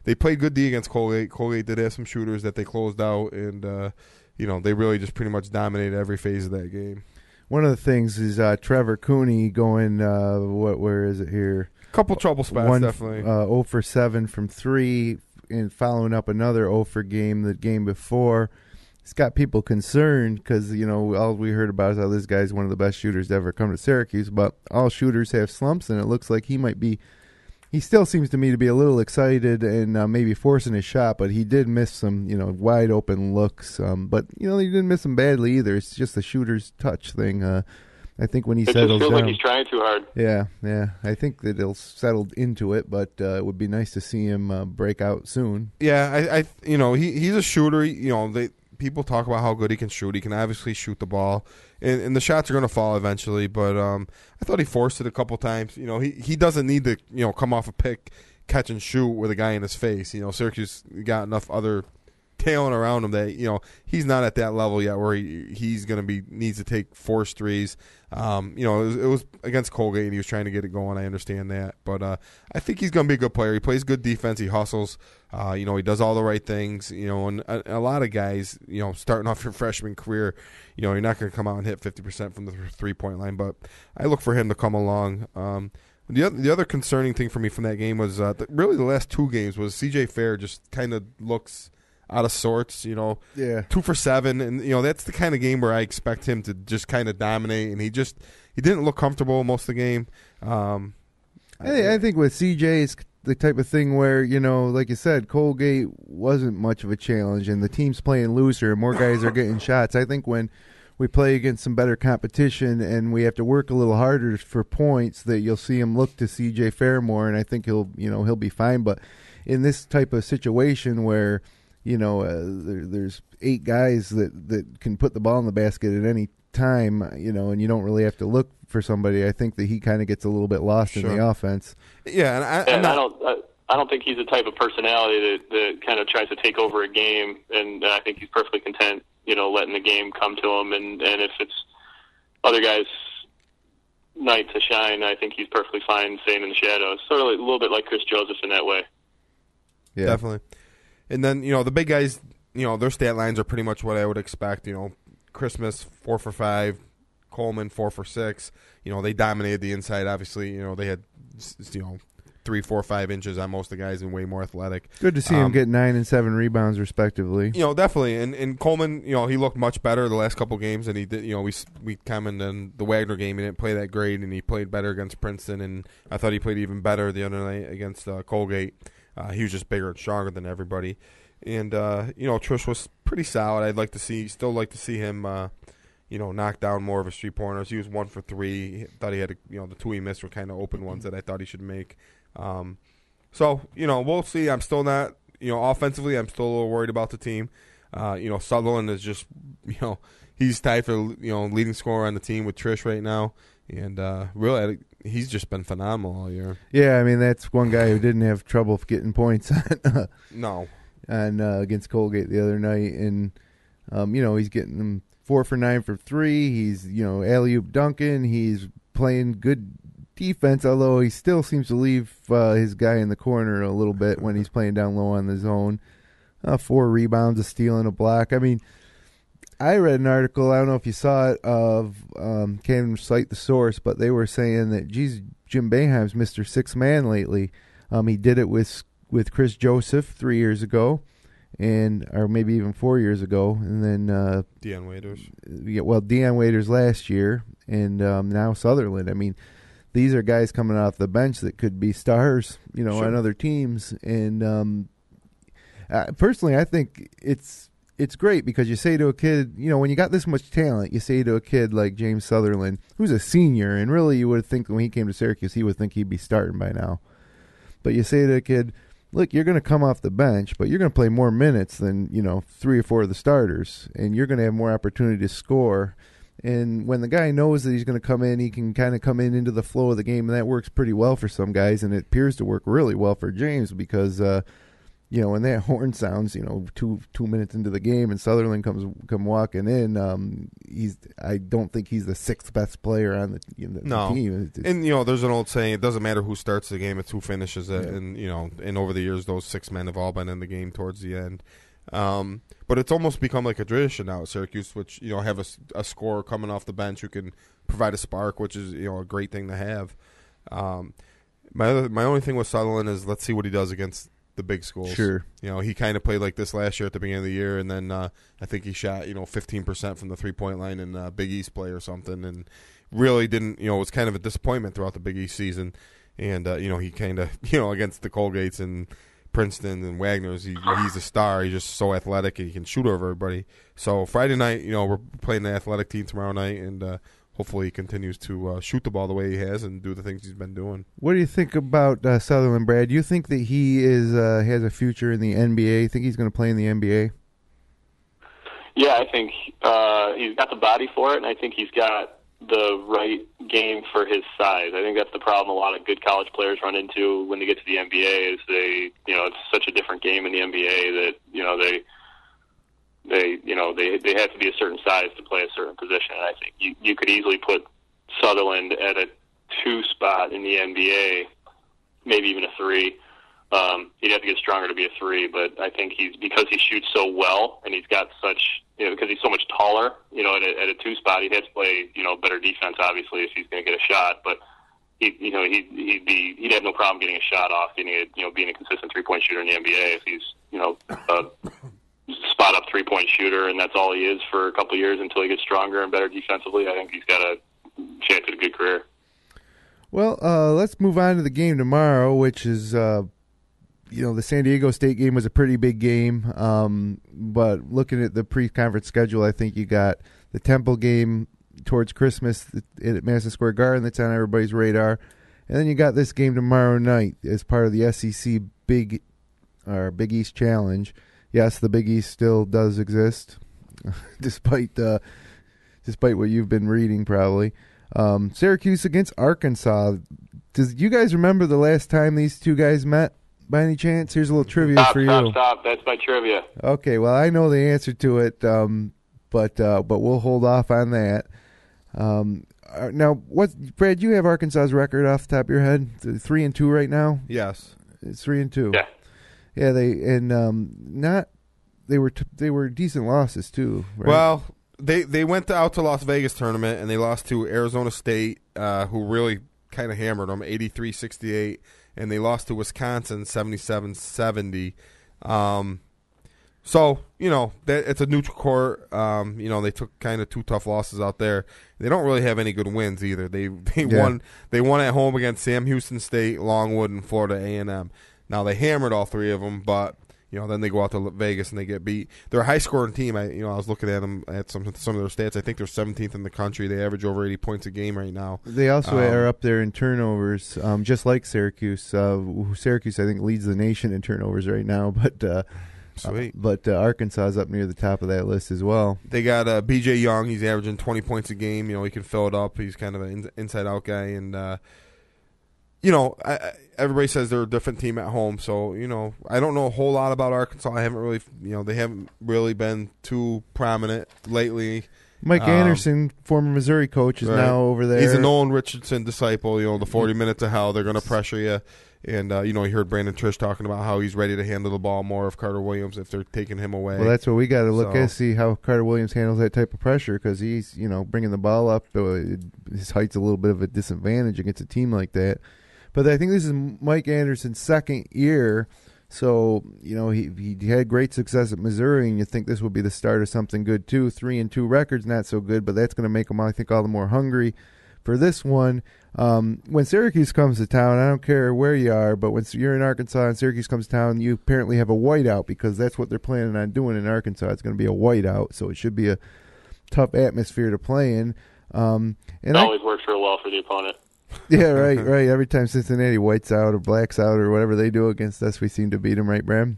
Speaker 2: they played good D against Colgate. Colgate did have some shooters that they closed out, and they really just pretty much dominated every phase of that game.
Speaker 1: One of the things is Trevor Cooney going. Where is it here?
Speaker 2: Couple trouble spots, definitely.
Speaker 1: 0 for 7 from 3, and following up another 0 for game the game before. It's got people concerned because all we heard about is how this guy's one of the best shooters to ever come to Syracuse. But all shooters have slumps, and it looks like he might be. He still seems to me to be a little excited and maybe forcing his shot, but he did miss some, wide open looks. But he didn't miss them badly either. It's just the shooter's touch thing. I think when he
Speaker 6: It just
Speaker 1: settles
Speaker 6: feels
Speaker 1: down,
Speaker 6: like he's trying too hard.
Speaker 1: yeah. I think that he'll settle into it, but it would be nice to see him break out soon.
Speaker 2: Yeah, he's a shooter. People talk about how good he can shoot. He can obviously shoot the ball, and the shots are going to fall eventually. But I thought he forced it a couple times. He doesn't need to come off a pick, catch and shoot with a guy in his face. Syracuse got enough other talent around him that he's not at that level yet where he's going to needs to take forced threes. It was against Colgate and he was trying to get it going. I understand that, but I think he's going to be a good player. He plays good defense. He hustles. He does all the right things. And a lot of guys, starting off your freshman career, you're not going to come out and hit 50% from the 3-point line. But I look for him to come along. The other concerning thing for me from that game was really the last two games was C.J. Fair just kind of looks out of sorts,
Speaker 1: Yeah.
Speaker 2: 2 for 7, and that's the kind of game where I expect him to just kind of dominate, and he didn't look comfortable most of the game.
Speaker 1: I think with CJ, it's the type of thing where, like you said, Colgate wasn't much of a challenge, and the team's playing looser, and more guys are getting shots. I think when we play against some better competition and we have to work a little harder for points, that you'll see him look to CJ Fair more, and I think he'll be fine. But in this type of situation where there's 8 guys that can put the ball in the basket at any time, and you don't really have to look for somebody. I think that he kind of gets a little bit lost in the offense.
Speaker 2: Yeah, and
Speaker 6: I don't think he's the type of personality that kind of tries to take over a game, and I think he's perfectly content, letting the game come to him, and if it's other guys' night to shine, I think he's perfectly fine staying in the shadows. Sort of a little bit like Chris Joseph in that way.
Speaker 2: Yeah, definitely. And then, the big guys, their stat lines are pretty much what I would expect. Christmas, 4 for 5, Coleman, 4 for 6. They dominated the inside, obviously. They had, 3, 4, 5 inches on most of the guys and way more athletic.
Speaker 1: Good to see him get 9 and 7 rebounds, respectively.
Speaker 2: Definitely. And Coleman, he looked much better the last couple games, and he did, we commented on the Wagner game. He didn't play that great, and he played better against Princeton, and I thought he played even better the other night against Colgate. He was just bigger and stronger than everybody. And, Trish was pretty solid. Still like to see him, knock down more of his 3-pointers. He was 1 for 3. Thought he had, the 2 he missed were kind of open ones that I thought he should make. So, we'll see. I'm still not, offensively, I'm still a little worried about the team. Sutherland is just, he's tied for, leading scorer on the team with Trish right now. And really, he's just been phenomenal all year.
Speaker 1: Yeah, I mean, that's one guy who didn't have trouble getting points
Speaker 2: No.
Speaker 1: And against Colgate the other night. And, he's getting them 4 for 9 for 3. He's, alley-oop dunking. He's playing good defense, although he still seems to leave his guy in the corner a little bit when he's playing down low on the zone. 4 rebounds, a steal, and a block. I mean, I read an article, I don't know if you saw it, of, can't even cite the source, but they were saying that, geez, Jim Boeheim's Mr. Sixth Man lately. He did it with Chris Joseph 3 years ago, or maybe even 4 years ago, and then
Speaker 2: Deion Waiters.
Speaker 1: Yeah, well, Deion Waiters last year, and now Sutherland. I mean, these are guys coming off the bench that could be stars,
Speaker 2: Sure.
Speaker 1: on other teams. And personally, I think it's great because you say to a kid, when you got this much talent, you say to a kid like James Sutherland, who's a senior, and really you would think when he came to Syracuse, he would think he'd be starting by now. But you say to a kid, look, you're going to come off the bench, but you're going to play more minutes than, 3 or 4 of the starters, and you're going to have more opportunity to score. And when the guy knows that he's going to come in, he can kind of come into the flow of the game, and that works pretty well for some guys, and it appears to work really well for James because when that horn sounds, 2 minutes into the game and Sutherland come walking in, I don't think he's the 6th best player on the team.
Speaker 2: And there's an old saying: it doesn't matter who starts the game; it's who finishes it. Yeah. And over the years, those 6 men have all been in the game towards the end. But it's almost become like a tradition now at Syracuse, which have a scorer coming off the bench who can provide a spark, which is a great thing to have. My only thing with Sutherland is let's see what he does against the big schools.
Speaker 1: Sure.
Speaker 2: He kind of played like this last year at the beginning of the year, and then I think he shot 15% from the 3-point line in Big East play or something, and really didn't. It was kind of a disappointment throughout the Big East season, and he kind of against the Colgates and Princeton and Wagner's, he's a star. He's just so athletic and he can shoot over everybody. So Friday night, we're playing the athletic team tomorrow night, and hopefully he continues to shoot the ball the way he has and do the things he's been doing.
Speaker 1: What do you think about Sutherland, Brad? Do you think that he has a future in the NBA? Think he's going to play in the NBA?
Speaker 6: Yeah, I think he's got the body for it, and I think he's got the right game for his size. I think that's the problem a lot of good college players run into when they get to the NBA is it's such a different game in the NBA that, they have to be a certain size to play a certain position. And I think you could easily put Sutherland at a 2 spot in the NBA, maybe even a 3. He'd have to get stronger to be a 3, but I think because he shoots so well and he's got such, because he's so much taller, at a 2 spot, he'd have to play, better defense, obviously, if he's going to get a shot, but he'd have no problem getting a shot off, being a consistent 3-point shooter in the NBA if he's, a spot up 3-point shooter, and that's all he is for a couple of years until he gets stronger and better defensively. I think he's got a chance at a good career.
Speaker 1: Well, let's move on to the game tomorrow, which is, the San Diego State game was a pretty big game. But looking at the pre-conference schedule, I think you got the Temple game towards Christmas at Madison Square Garden that's on everybody's radar. And then you got this game tomorrow night as part of the SEC Big East Challenge. Yes, the Big East still does exist, despite what you've been reading probably. Syracuse against Arkansas. Do you guys remember the last time these two guys met by any chance? Here's a little trivia for you.
Speaker 6: Stop. That's my trivia.
Speaker 1: Okay, well, I know the answer to it, but we'll hold off on that. Now, Brad, you have Arkansas's record off the top of your head? 3-2 right now?
Speaker 2: Yes.
Speaker 1: It's 3-2.
Speaker 6: Yeah.
Speaker 1: Yeah, they were decent losses too. Right?
Speaker 2: Well, they went out to Las Vegas tournament and they lost to Arizona State, who really kind of hammered them, 83-68, and they lost to Wisconsin 77-70. So it's a neutral court. They took kind of 2 tough losses out there. They don't really have any good wins either. They won at home against Sam Houston State, Longwood, and Florida A&M. Now, they hammered all 3 of them, but, then they go out to Vegas and they get beat. They're a high-scoring team. I was looking at them at some of their stats. I think they're 17th in the country. They average over 80 points a game right now.
Speaker 1: They also are up there in turnovers, just like Syracuse. Syracuse, I think, leads the nation in turnovers right now, but
Speaker 2: sweet.
Speaker 1: But Arkansas is up near the top of that list as well.
Speaker 2: They got B.J. Young. He's averaging 20 points a game. He can fill it up. He's kind of an inside-out guy, and everybody says they're a different team at home, so I don't know a whole lot about Arkansas. I haven't really, they haven't really been too prominent lately.
Speaker 1: Mike Anderson, former Missouri coach, is now over there.
Speaker 2: He's a Nolan Richardson disciple. The 40 minutes of hell, they're going to pressure you, and you heard Brandon Trish talking about how he's ready to handle the ball more of Carter Williams if they're taking him away.
Speaker 1: Well, that's what we got to look at, see how Carter Williams handles that type of pressure, because he's bringing the ball up. His height's a little bit of a disadvantage against a team like that. But I think this is Mike Anderson's second year, so he had great success at Missouri, and you think this would be the start of something good too. 3-2 record's not so good, but that's going to make him, I think, all the more hungry for this one. When Syracuse comes to town, I don't care where you are, but when you're in Arkansas and Syracuse comes to town, you apparently have a whiteout because that's what they're planning on doing in Arkansas. It's going to be a whiteout, so it should be a tough atmosphere to play in.
Speaker 6: It always works real well for the opponent.
Speaker 1: Yeah, right. Every time Cincinnati whites out or blacks out or whatever they do against us, we seem to beat them, right, Bram?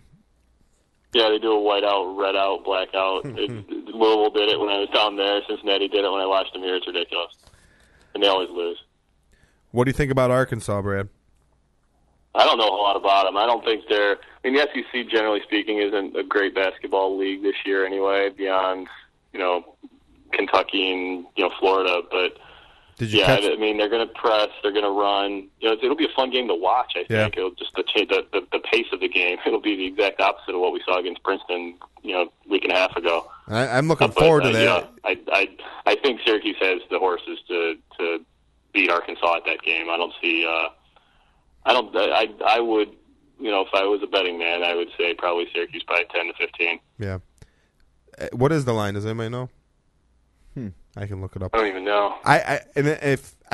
Speaker 6: Yeah, they do a white out, red out, black out. Louisville did it when I was down there. Cincinnati did it when I watched them here. It's ridiculous. And they always lose.
Speaker 2: What do you think about Arkansas, Brad?
Speaker 6: I don't know a lot about them. I don't think they're – the SEC, generally speaking, isn't a great basketball league this year anyway, beyond, Kentucky and, Florida. But – they're going to press. They're going to run. It'll be a fun game to watch. I think it'll just the pace of the game. It'll be the exact opposite of what we saw against Princeton, week and a half ago.
Speaker 2: I'm looking forward to that.
Speaker 6: I think Syracuse has the horses to beat Arkansas at that game. I don't see. I would, if I was a betting man, I would say probably Syracuse by 10 to 15.
Speaker 2: Yeah. What is the line? Does anybody know? I can look it up.
Speaker 6: I don't even know.
Speaker 2: I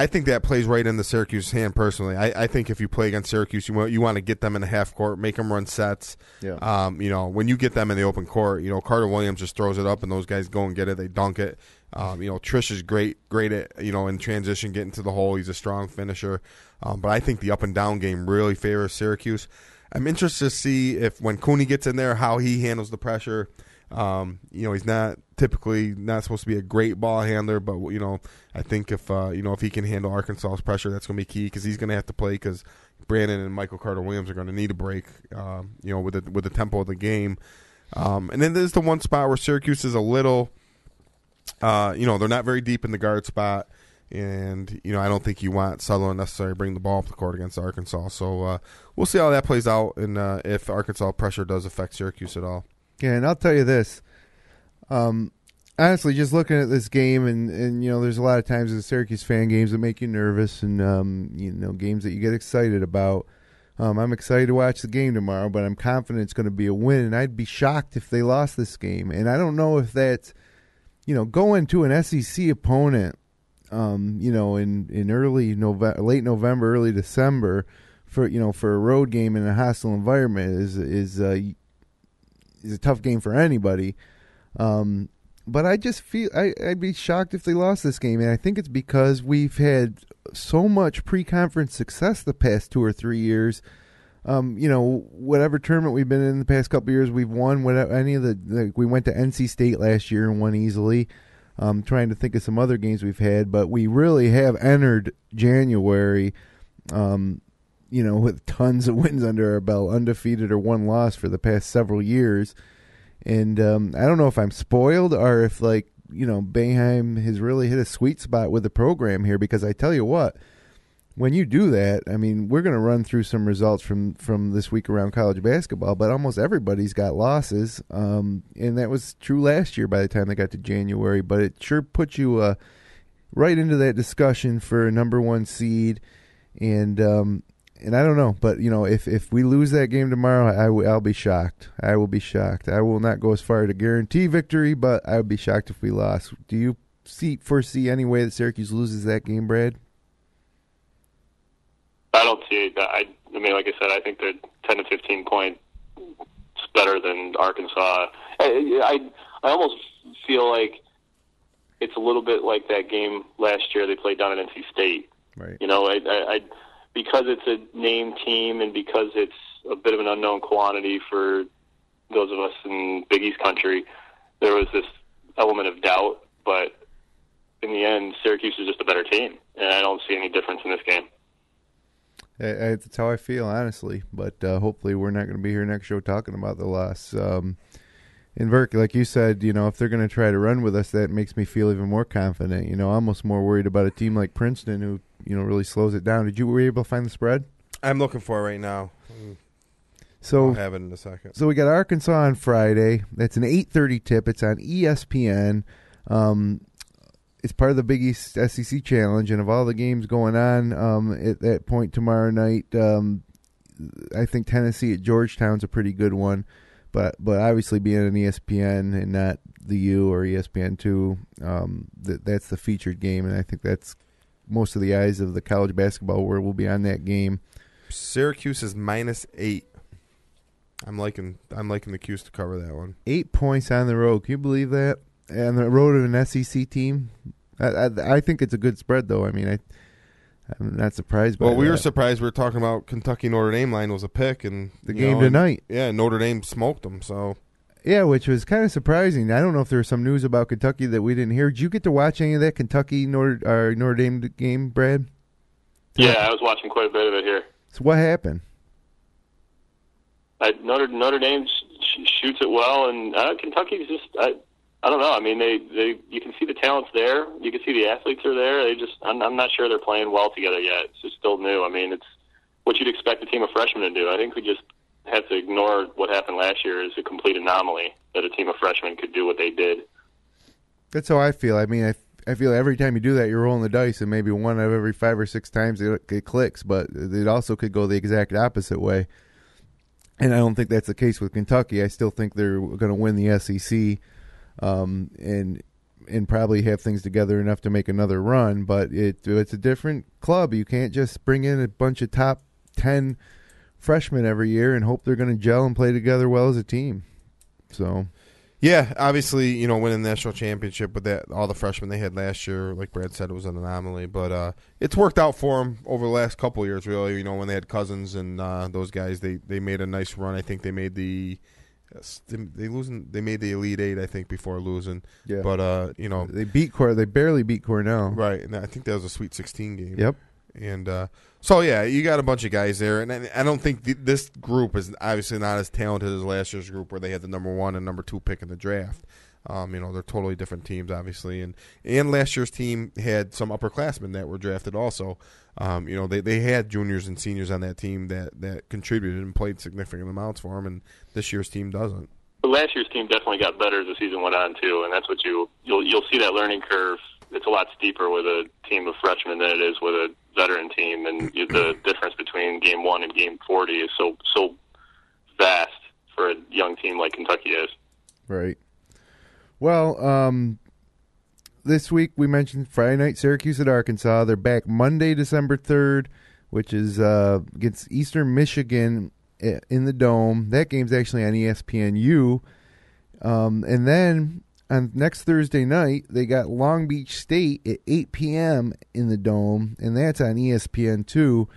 Speaker 2: think that plays right in the Syracuse hand personally. I think if you play against Syracuse, you want to get them in the half court, make them run sets. Yeah. When you get them in the open court, Carter Williams just throws it up and those guys go and get it. They dunk it. Trish is great at, in transition, getting to the hole. He's a strong finisher. But I think the up and down game really favors Syracuse. I'm interested to see if when Cooney gets in there, how he handles the pressure. He's not typically not supposed to be a great ball handler, but I think if he can handle Arkansas's pressure, that's going to be key because he's going to have to play because Brandon and Michael Carter-Williams are going to need a break. With the tempo of the game, and then there's the one spot where Syracuse is a little, they're not very deep in the guard spot. And, I don't think you want Sutherland necessarily to bring the ball up the court against Arkansas. So we'll see how that plays out and if Arkansas pressure does affect Syracuse at all.
Speaker 1: Yeah, and I'll tell you this. Honestly, just looking at this game, and there's a lot of times in Syracuse fan games that make you nervous and, games that you get excited about. I'm excited to watch the game tomorrow, but I'm confident it's going to be a win. And I'd be shocked if they lost this game. And I don't know if that's, going to an SEC opponent, in early late November, early December, for a road game in a hostile environment is a tough game for anybody. But I just feel I'd be shocked if they lost this game, and I think it's because we've had so much pre-conference success the past 2 or 3 years. Whatever tournament we've been in the past couple of years, we've won. We went to NC State last year and won easily. Trying to think of some other games we've had, but we really have entered January, with tons of wins under our belt, undefeated or one loss for the past several years. And I don't know if I'm spoiled or if, Boeheim has really hit a sweet spot with the program here, because I tell you what, when you do that, I mean, we're going to run through some results from this week around college basketball, but almost everybody's got losses, and that was true last year by the time they got to January, but it sure puts you right into that discussion for a number one seed, and I don't know, but, if we lose that game tomorrow, I'll be shocked. I will be shocked. I will not go as far to guarantee victory, but I would be shocked if we lost. Do you foresee any way that Syracuse loses that game, Brad?
Speaker 6: I don't see it. I mean, like I said, I think they're 10 to 15 points better than Arkansas. I almost feel like it's a little bit like that game last year they played down at NC State.
Speaker 1: Right.
Speaker 6: Because it's a named team and because it's a bit of an unknown quantity for those of us in Big East country, there was this element of doubt. But in the end, Syracuse is just a better team, and I don't see any difference in this game.
Speaker 1: That's how I feel, honestly. But hopefully we're not going to be here next show talking about the loss. And Verk, like you said, if they're going to try to run with us, that makes me feel even more confident. Almost more worried about a team like Princeton who, really slows it down. Were you able to find the spread? I'm
Speaker 2: looking for it right now.
Speaker 1: So
Speaker 2: I'll have it in a second.
Speaker 1: So we got Arkansas on Friday. That's an 8:30 tip. It's on ESPN. It's part of the Big East SEC Challenge, and of all the games going on at that point tomorrow night, I think Tennessee at Georgetown's a pretty good one. But obviously being on ESPN and not the U or ESPN2, that's the featured game, and I think that's most of the eyes of the college basketball world will be on that game.
Speaker 2: Syracuse is -8. I'm liking the Cuse to cover that one.
Speaker 1: 8 points on the road. Can you believe that? On the road of an SEC team? I think it's a good spread, though. I mean, I'm not surprised by that.
Speaker 2: Well, we were surprised. We were talking about Kentucky-Notre Dame line was a pick. And
Speaker 1: the game tonight.
Speaker 2: Yeah, Notre Dame smoked them. So.
Speaker 1: Yeah, which was kind of surprising. I don't know if there was some news about Kentucky that we didn't hear. Did you get to watch any of that Kentucky-Notre Dame game, Brad?
Speaker 6: Yeah, I was watching quite a bit of it here.
Speaker 1: So what happened?
Speaker 6: Notre Dame shoots it well, and Kentucky's just I don't know. I mean, you can see the talent's there. You can see the athletes are there. I'm not sure they're playing well together yet. It's just still new. I mean, it's what you'd expect a team of freshmen to do. I think we just have to ignore what happened last year as a complete anomaly that a team of freshmen could do what they did.
Speaker 1: That's how I feel. I mean, I feel every time you do that, you're rolling the dice, and maybe one out of every 5 or 6 times it clicks, but it also could go the exact opposite way. And I don't think that's the case with Kentucky. I still think they're going to win the SEC. And probably have things together enough to make another run, but it's a different club. You can't just bring in a bunch of top 10 freshmen every year and hope they're going to gel and play together well as a team. So,
Speaker 2: Yeah, obviously, winning the national championship with that all the freshmen they had last year, like Brad said, it was an anomaly. But it's worked out for them over the last couple of years, really. When they had Cousins and those guys, they made a nice run. I think they made the Elite Eight, I think, before losing. Yeah. But
Speaker 1: they beat they barely beat Cornell.
Speaker 2: Right, and I think that was a Sweet 16 game.
Speaker 1: Yep.
Speaker 2: And so, yeah, you got a bunch of guys there. And I don't think this group is obviously not as talented as last year's group where they had the number 1 and number 2 pick in the draft. They're totally different teams, obviously. And last year's team had some upperclassmen that were drafted also. They had juniors and seniors on that team that contributed and played significant amounts for them, and this year's team doesn't.
Speaker 6: But last year's team definitely got better as the season went on, too, and that's what you'll see that learning curve. It's a lot steeper with a team of freshmen than it is with a veteran team, and the difference between game 1 and game 40 is so vast for a young team like Kentucky is.
Speaker 1: Right. Well, this week we mentioned Friday night Syracuse-Arkansas. They're back Monday, December 3rd, which is against Eastern Michigan in the Dome. That game's actually on ESPNU. And then on next Thursday night, they got Long Beach State at 8 p.m. in the Dome, and that's on ESPN too.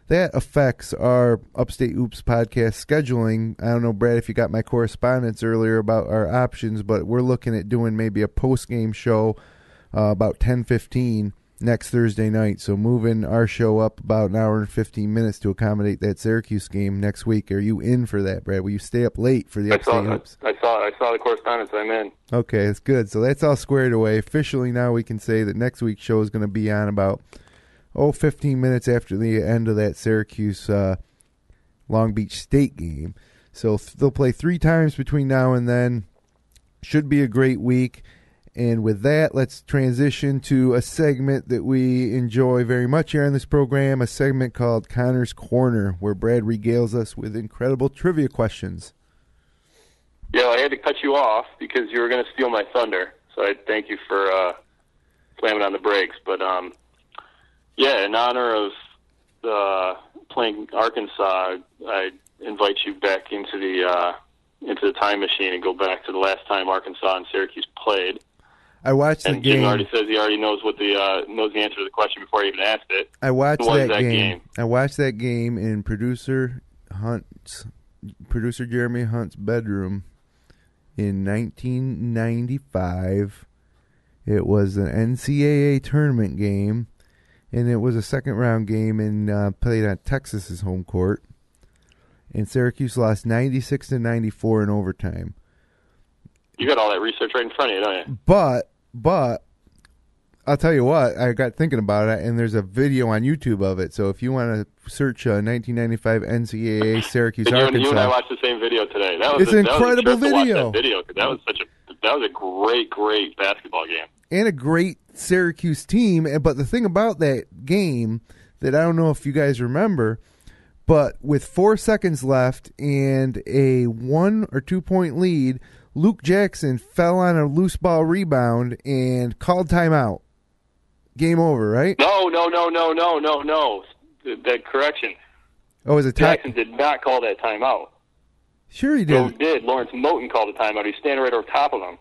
Speaker 1: That affects our Upstate Oops podcast scheduling. I don't know, Brad, if you got my correspondence earlier about our options, but we're looking at doing maybe a post-game show about 10:15 next Thursday night. So moving our show up about an hour and 15 minutes to accommodate that Syracuse game next week. Are you in for that, Brad? Will you stay up late for the Upstate Oops?
Speaker 6: I saw the correspondence. I'm in.
Speaker 1: Okay, that's good. So that's all squared away. Officially now we can say that next week's show is going to be on about 15 minutes after the end of that Syracuse Long Beach State game. So they'll play 3 times between now and then. Should be a great week. And with that, let's transition to a segment that we enjoy very much here on this program, a segment called Connor's Corner, where Brad regales us with incredible trivia questions.
Speaker 6: Yeah, I had to cut you off because you were going to steal my thunder. So I thank you for slamming on the brakes. But, in honor of playing Arkansas, I invite you back into the time machine and go back to the last time Arkansas and Syracuse played.
Speaker 1: I watched the game.
Speaker 6: Jim already says he already knows knows the answer to the question before he even asked it.
Speaker 1: I watched that game. I watched that game in producer Jeremy Hunt's bedroom in 1995. It was an NCAA tournament game, and it was a second-round game and played on Texas's home court. And Syracuse lost 96-94 in overtime.
Speaker 6: You got all that research right in front of you, don't you?
Speaker 1: But I'll tell you what, I got thinking about it, and there's a video on YouTube of it. So if you want to search 1995 NCAA Syracuse-Arkansas.
Speaker 6: You and I watched the same video today.
Speaker 1: It's an incredible video.
Speaker 6: That was a great basketball game.
Speaker 1: And a great Syracuse team. But the thing about that game that I don't know if you guys remember, but with 4 seconds left and a 1 or 2 point lead, Luke Jackson fell on a loose ball rebound and called timeout. Game over, right?
Speaker 6: No. That correction.
Speaker 1: Oh, was it
Speaker 6: Jackson did not call that timeout.
Speaker 1: Sure he did.
Speaker 6: No, he did. Lawrence Moten called the timeout. He's standing right over top of him.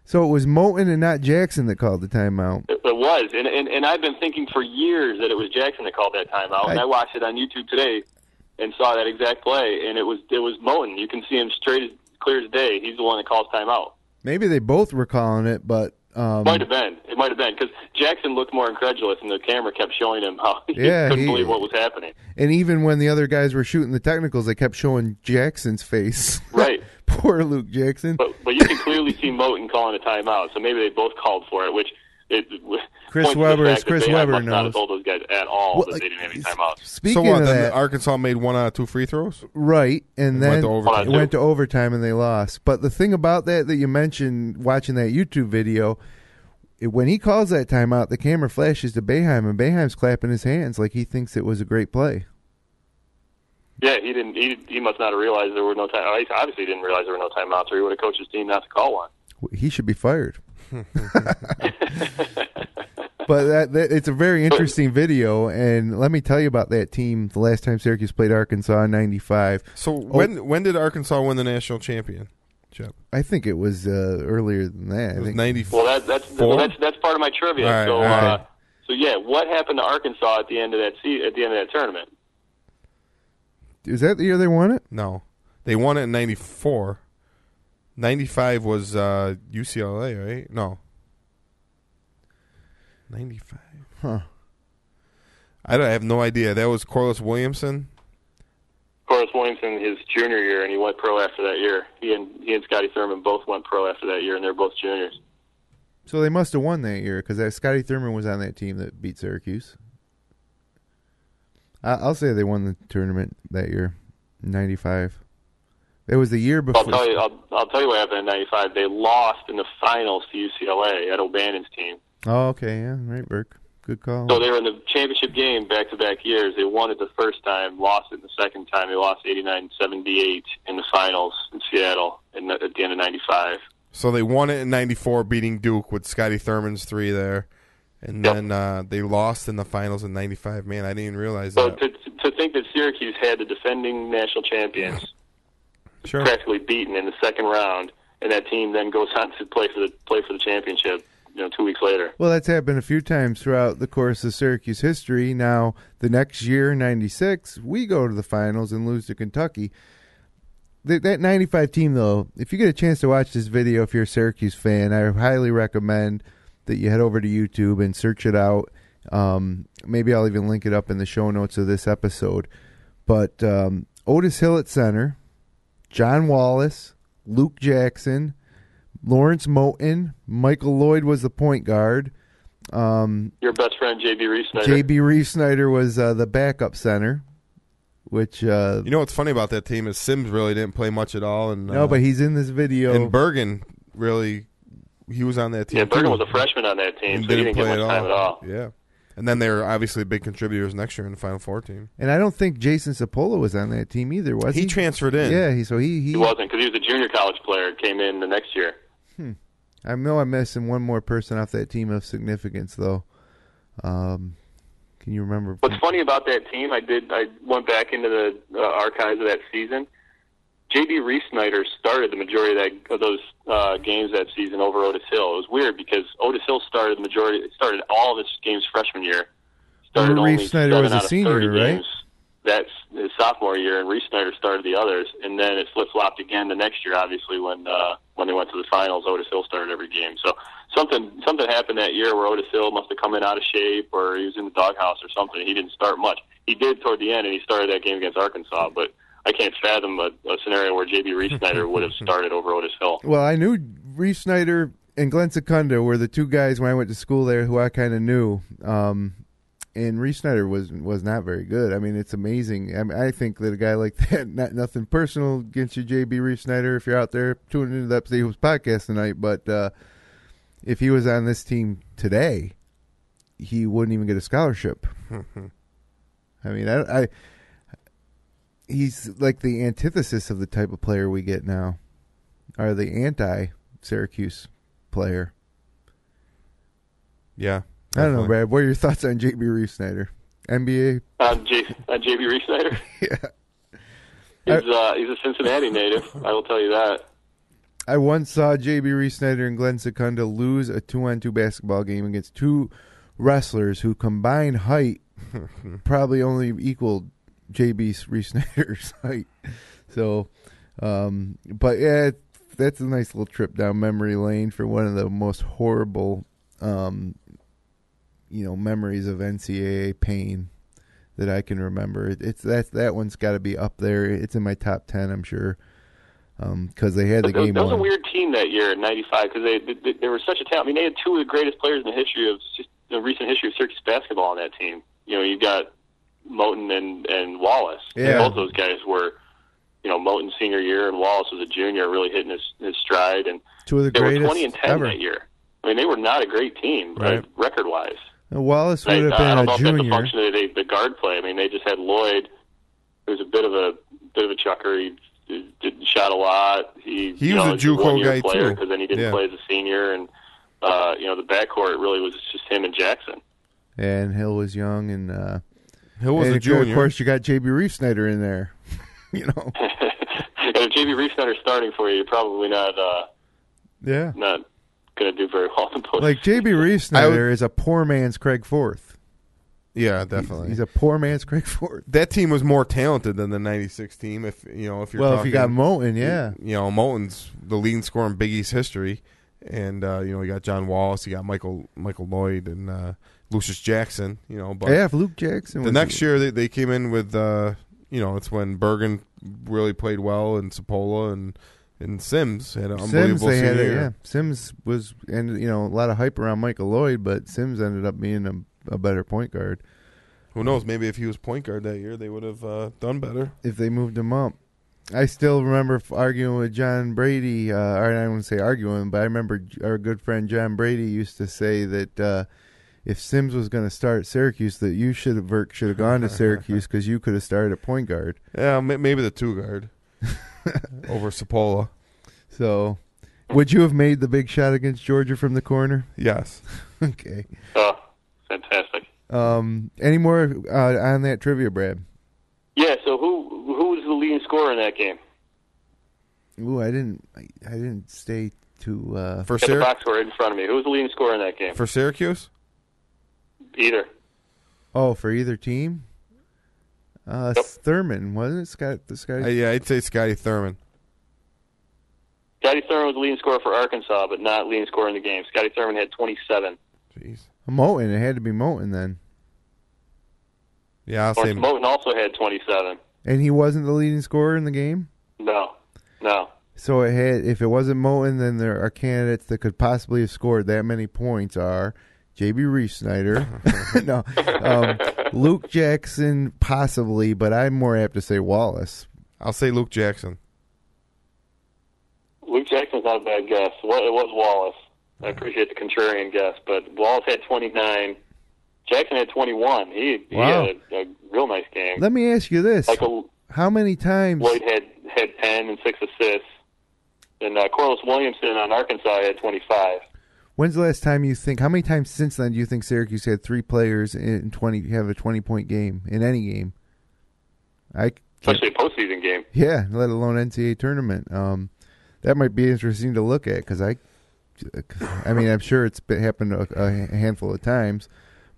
Speaker 1: So it was Moten and not Jackson that called the timeout.
Speaker 6: It was, and I've been thinking for years that it was Jackson that called that timeout. And I watched it on YouTube today and saw that exact play, and it was Moten. You can see him clear as day. He's the one that calls timeout.
Speaker 1: Maybe they both were calling it, but
Speaker 6: might have been. It might have been because Jackson looked more incredulous, and the camera kept showing him how he couldn't believe what was happening.
Speaker 1: And even when the other guys were shooting the technicals, they kept showing Jackson's face.
Speaker 6: Right.
Speaker 1: Poor Luke Jackson.
Speaker 6: But you can clearly see Moten calling a timeout, so maybe they both called for it, which
Speaker 1: Chris Webber knows.
Speaker 6: Not have told those guys at all that they didn't have any timeouts.
Speaker 1: Speaking of
Speaker 2: then
Speaker 1: that,
Speaker 2: Arkansas made 1 out of 2 free throws?
Speaker 1: Right, and then
Speaker 2: it
Speaker 1: went to overtime and they lost. But the thing about that you mentioned watching that YouTube video, when he calls that timeout, the camera flashes to Boeheim, and Boeheim's clapping his hands like he thinks it was a great play.
Speaker 6: Yeah, he didn't. He must not have realized there were no timeouts. He obviously didn't realize there were no timeouts, or he would have coached his team not to call one.
Speaker 1: He should be fired. But it's a very interesting video, and let me tell you about that team. The last time Syracuse played Arkansas in '95.
Speaker 2: So when did Arkansas win the national championship? Chip?
Speaker 1: I think it was earlier than that.
Speaker 2: It
Speaker 1: I
Speaker 2: was
Speaker 1: think
Speaker 2: 94.
Speaker 6: Well, that's part of my trivia.
Speaker 2: All right,
Speaker 6: So, so yeah, what happened to Arkansas at the end of that tournament?
Speaker 1: Is that the year they won it?
Speaker 2: No. They won it in 94. 95 was UCLA, right? No. 95.
Speaker 1: Huh.
Speaker 2: I have no idea. That was Corliss Williamson.
Speaker 6: Corliss Williamson, his junior year, and he went pro after that year. He and Scotty Thurman both went pro after that year, and they're both juniors.
Speaker 1: So they must have won that year because Scotty Thurman was on that team that beat Syracuse. I'll say they won the tournament that year, 95. It was the year before.
Speaker 6: I'll tell you what happened in 95. They lost in the finals to UCLA at O'Bannon's team.
Speaker 1: Oh, okay, yeah, right, Burke. Good call.
Speaker 6: So they were in the championship game back-to-back years. They won it the first time, lost it the second time. They lost 89-78 in the finals in Seattle at the end of 95.
Speaker 2: So they won it in 94, beating Duke with Scotty Thurman's 3 there. And then they lost in the finals in 95. Man, I didn't even realize that.
Speaker 6: So to think that Syracuse had the defending national champions practically beaten in the second round, and that team then goes on to play for the championship 2 weeks later.
Speaker 1: Well, that's happened a few times throughout the course of Syracuse history. Now, the next year, 96, we go to the finals and lose to Kentucky. That 95 team, though, if you get a chance to watch this video, if you're a Syracuse fan, I highly recommend that you head over to YouTube and search it out. Maybe I'll even link it up in the show notes of this episode. But Otis Hill at center, John Wallace, Luke Jackson, Lawrence Moten, Michael Lloyd was the point guard.
Speaker 6: Your best friend, J.B. Reese-Snyder.
Speaker 1: J.B. Reese-Snyder was the backup center. Which
Speaker 2: you know what's funny about that team is Sims really didn't play much at all, and
Speaker 1: no, but he's in this video.
Speaker 2: And Bergen really, he was on that team.
Speaker 6: Yeah, Bergen was a freshman on that team, so he didn't get much time at all.
Speaker 2: Yeah, and then they were obviously big contributors next year in the Final Four team.
Speaker 1: And I don't think Jason Sapola was on that team either, was he?
Speaker 2: He transferred in.
Speaker 1: Yeah,
Speaker 6: he wasn't because he was a junior college player. Came in the next year.
Speaker 1: I know I'm missing one more person off that team of significance, though. Can you remember?
Speaker 6: What's funny about that team, I went back into the archives of that season. J.B. Reese-Snyder started the majority of those games that season over Otis Hill. It was weird because Otis Hill started all of his games freshman year. Started only
Speaker 1: Reese-Snyder
Speaker 6: 7
Speaker 1: was a
Speaker 6: out of
Speaker 1: senior,
Speaker 6: 30
Speaker 1: right?
Speaker 6: games. That's his sophomore year, and Reese-Snyder started the others. And then it flip-flopped again the next year, obviously, when they went to the finals. Otis Hill started every game. So something happened that year where Otis Hill must have come in out of shape or he was in the doghouse or something. He didn't start much. He did toward the end, and he started that game against Arkansas. But I can't fathom a scenario where J.B. Reese-Snyder would have started over Otis Hill.
Speaker 1: Well, I knew Reese-Snyder and Glenn Secunda were the two guys when I went to school there who I kind of knew. And Reese-Snyder was not very good. I mean, it's amazing. I think that a guy like that, nothing personal against you, J.B. Reese-Snyder, if you're out there tuning into the Upstate Hoops podcast tonight, but if he was on this team today, he wouldn't even get a scholarship. I mean, he's like the antithesis of the type of player we get now, or the anti-Syracuse player.
Speaker 2: Yeah.
Speaker 1: I don't know, Brad. What are your thoughts on J.B. Reese-Snyder? NBA?
Speaker 6: J.B. Reese-Snyder?
Speaker 1: Yeah.
Speaker 6: He's a Cincinnati native, I will tell you that.
Speaker 1: I once saw J.B. Reese-Snyder and Glenn Secunda lose a 2-on-2 basketball game against two wrestlers who combined height probably only equaled J.B. Reese-Snyder's height. So, but yeah, that's a nice little trip down memory lane for one of the most horrible memories of NCAA pain that I can remember. That one's got to be up there. It's in my top 10, I'm sure, because they had the game.
Speaker 6: That was
Speaker 1: won.
Speaker 6: a weird team that year in '95 because they were such a talent. I mean, they had two of the greatest players in the recent history of Syracuse basketball on that team. You got Moten and Wallace.
Speaker 1: Yeah.
Speaker 6: And both those guys were, Moten's senior year and Wallace was a junior, really hitting his stride. And
Speaker 1: two of the
Speaker 6: they
Speaker 1: greatest
Speaker 6: were 20 and 10
Speaker 1: ever.
Speaker 6: that year. I mean, they were not a great team,
Speaker 2: right.
Speaker 6: record-wise.
Speaker 1: Wallace would have
Speaker 6: I
Speaker 1: been
Speaker 6: don't know
Speaker 1: a
Speaker 6: if that's a
Speaker 1: junior.
Speaker 6: function of the guard play. I mean, they just had Lloyd, who was a bit of a chucker. He shot a lot. He
Speaker 2: was a JUCO guy too,
Speaker 6: because then he didn't play as a senior. And the backcourt really was just him and Jackson.
Speaker 1: And Hill was young, and
Speaker 2: Hill was a junior.
Speaker 1: Of course, you got J.B. Reese-Snyder in there.
Speaker 6: And if JB Reese-Snyder's starting for you, you're probably not
Speaker 1: Yeah.
Speaker 6: going to do very well in the postseason.
Speaker 1: Like J.B. Reese-Snyder is a poor man's Craig Forth.
Speaker 2: Yeah, definitely.
Speaker 1: He's a poor man's Craig Forth.
Speaker 2: That team was more talented than the '96 team. If you're talking,
Speaker 1: if you got Moulton, yeah.
Speaker 2: Moulton's the leading scorer in Big East history, and you got John Wallace, you got Michael Lloyd, and Lucius Jackson. But
Speaker 1: yeah, if Luke Jackson.
Speaker 2: The next year they came in with it's when Bergen really played well, and Sapola and Sims had an unbelievable senior year.
Speaker 1: Sims was, and a lot of hype around Michael Lloyd, but Sims ended up being a better point guard.
Speaker 2: Who knows? Maybe if he was point guard that year, they would have done better
Speaker 1: if they moved him up. I still remember arguing with John Brady. Or I wouldn't say arguing, but I remember our good friend John Brady used to say that if Sims was going to start at Syracuse, that you should have gone to Syracuse because you could have started at point guard.
Speaker 2: Yeah, maybe the two guard over Sapola.
Speaker 1: So, would you have made the big shot against Georgia from the corner?
Speaker 2: Yes.
Speaker 1: Okay.
Speaker 6: Oh, fantastic.
Speaker 1: Any more on that trivia, Brad?
Speaker 6: Yeah. So who was the leading scorer in that game?
Speaker 1: Ooh, I didn't stay to
Speaker 2: for
Speaker 6: Syracuse. The box score in front of me. Who was the leading scorer in that game?
Speaker 2: For Syracuse?
Speaker 6: Either.
Speaker 1: Oh, for either team?
Speaker 6: Yep.
Speaker 1: Thurman, wasn't it? Scotty?
Speaker 2: Yeah, I'd say Scotty Thurman.
Speaker 6: Scotty Thurman was the leading scorer for Arkansas, but not leading scorer in the game. Scotty Thurman had 27.
Speaker 2: Jeez.
Speaker 1: Moulton. It had to be Moulton then.
Speaker 2: Yeah, I'll say
Speaker 6: Moulton also had 27.
Speaker 1: And he wasn't the leading scorer in the game?
Speaker 6: No.
Speaker 1: So if it wasn't Moulton, then there are candidates that could possibly have scored that many points are J.B. Reese-Snyder, Luke Jackson possibly, but I'm more apt to say Wallace.
Speaker 2: I'll say Luke Jackson.
Speaker 6: Luke Jackson's not a bad guess. It was Wallace. I appreciate the contrarian guess, but Wallace had 29. Jackson had 21. He had a real nice game.
Speaker 1: Let me ask you this. How many times...
Speaker 6: Lloyd had 10 and 6 assists. And Corliss Williamson on Arkansas had 25.
Speaker 1: When's the last time how many times since then do you think Syracuse had 3 players have a 20-point game in any game?
Speaker 6: Especially a postseason game.
Speaker 1: Yeah, let alone NCAA tournament. That might be interesting to look at because I'm sure it's happened a handful of times,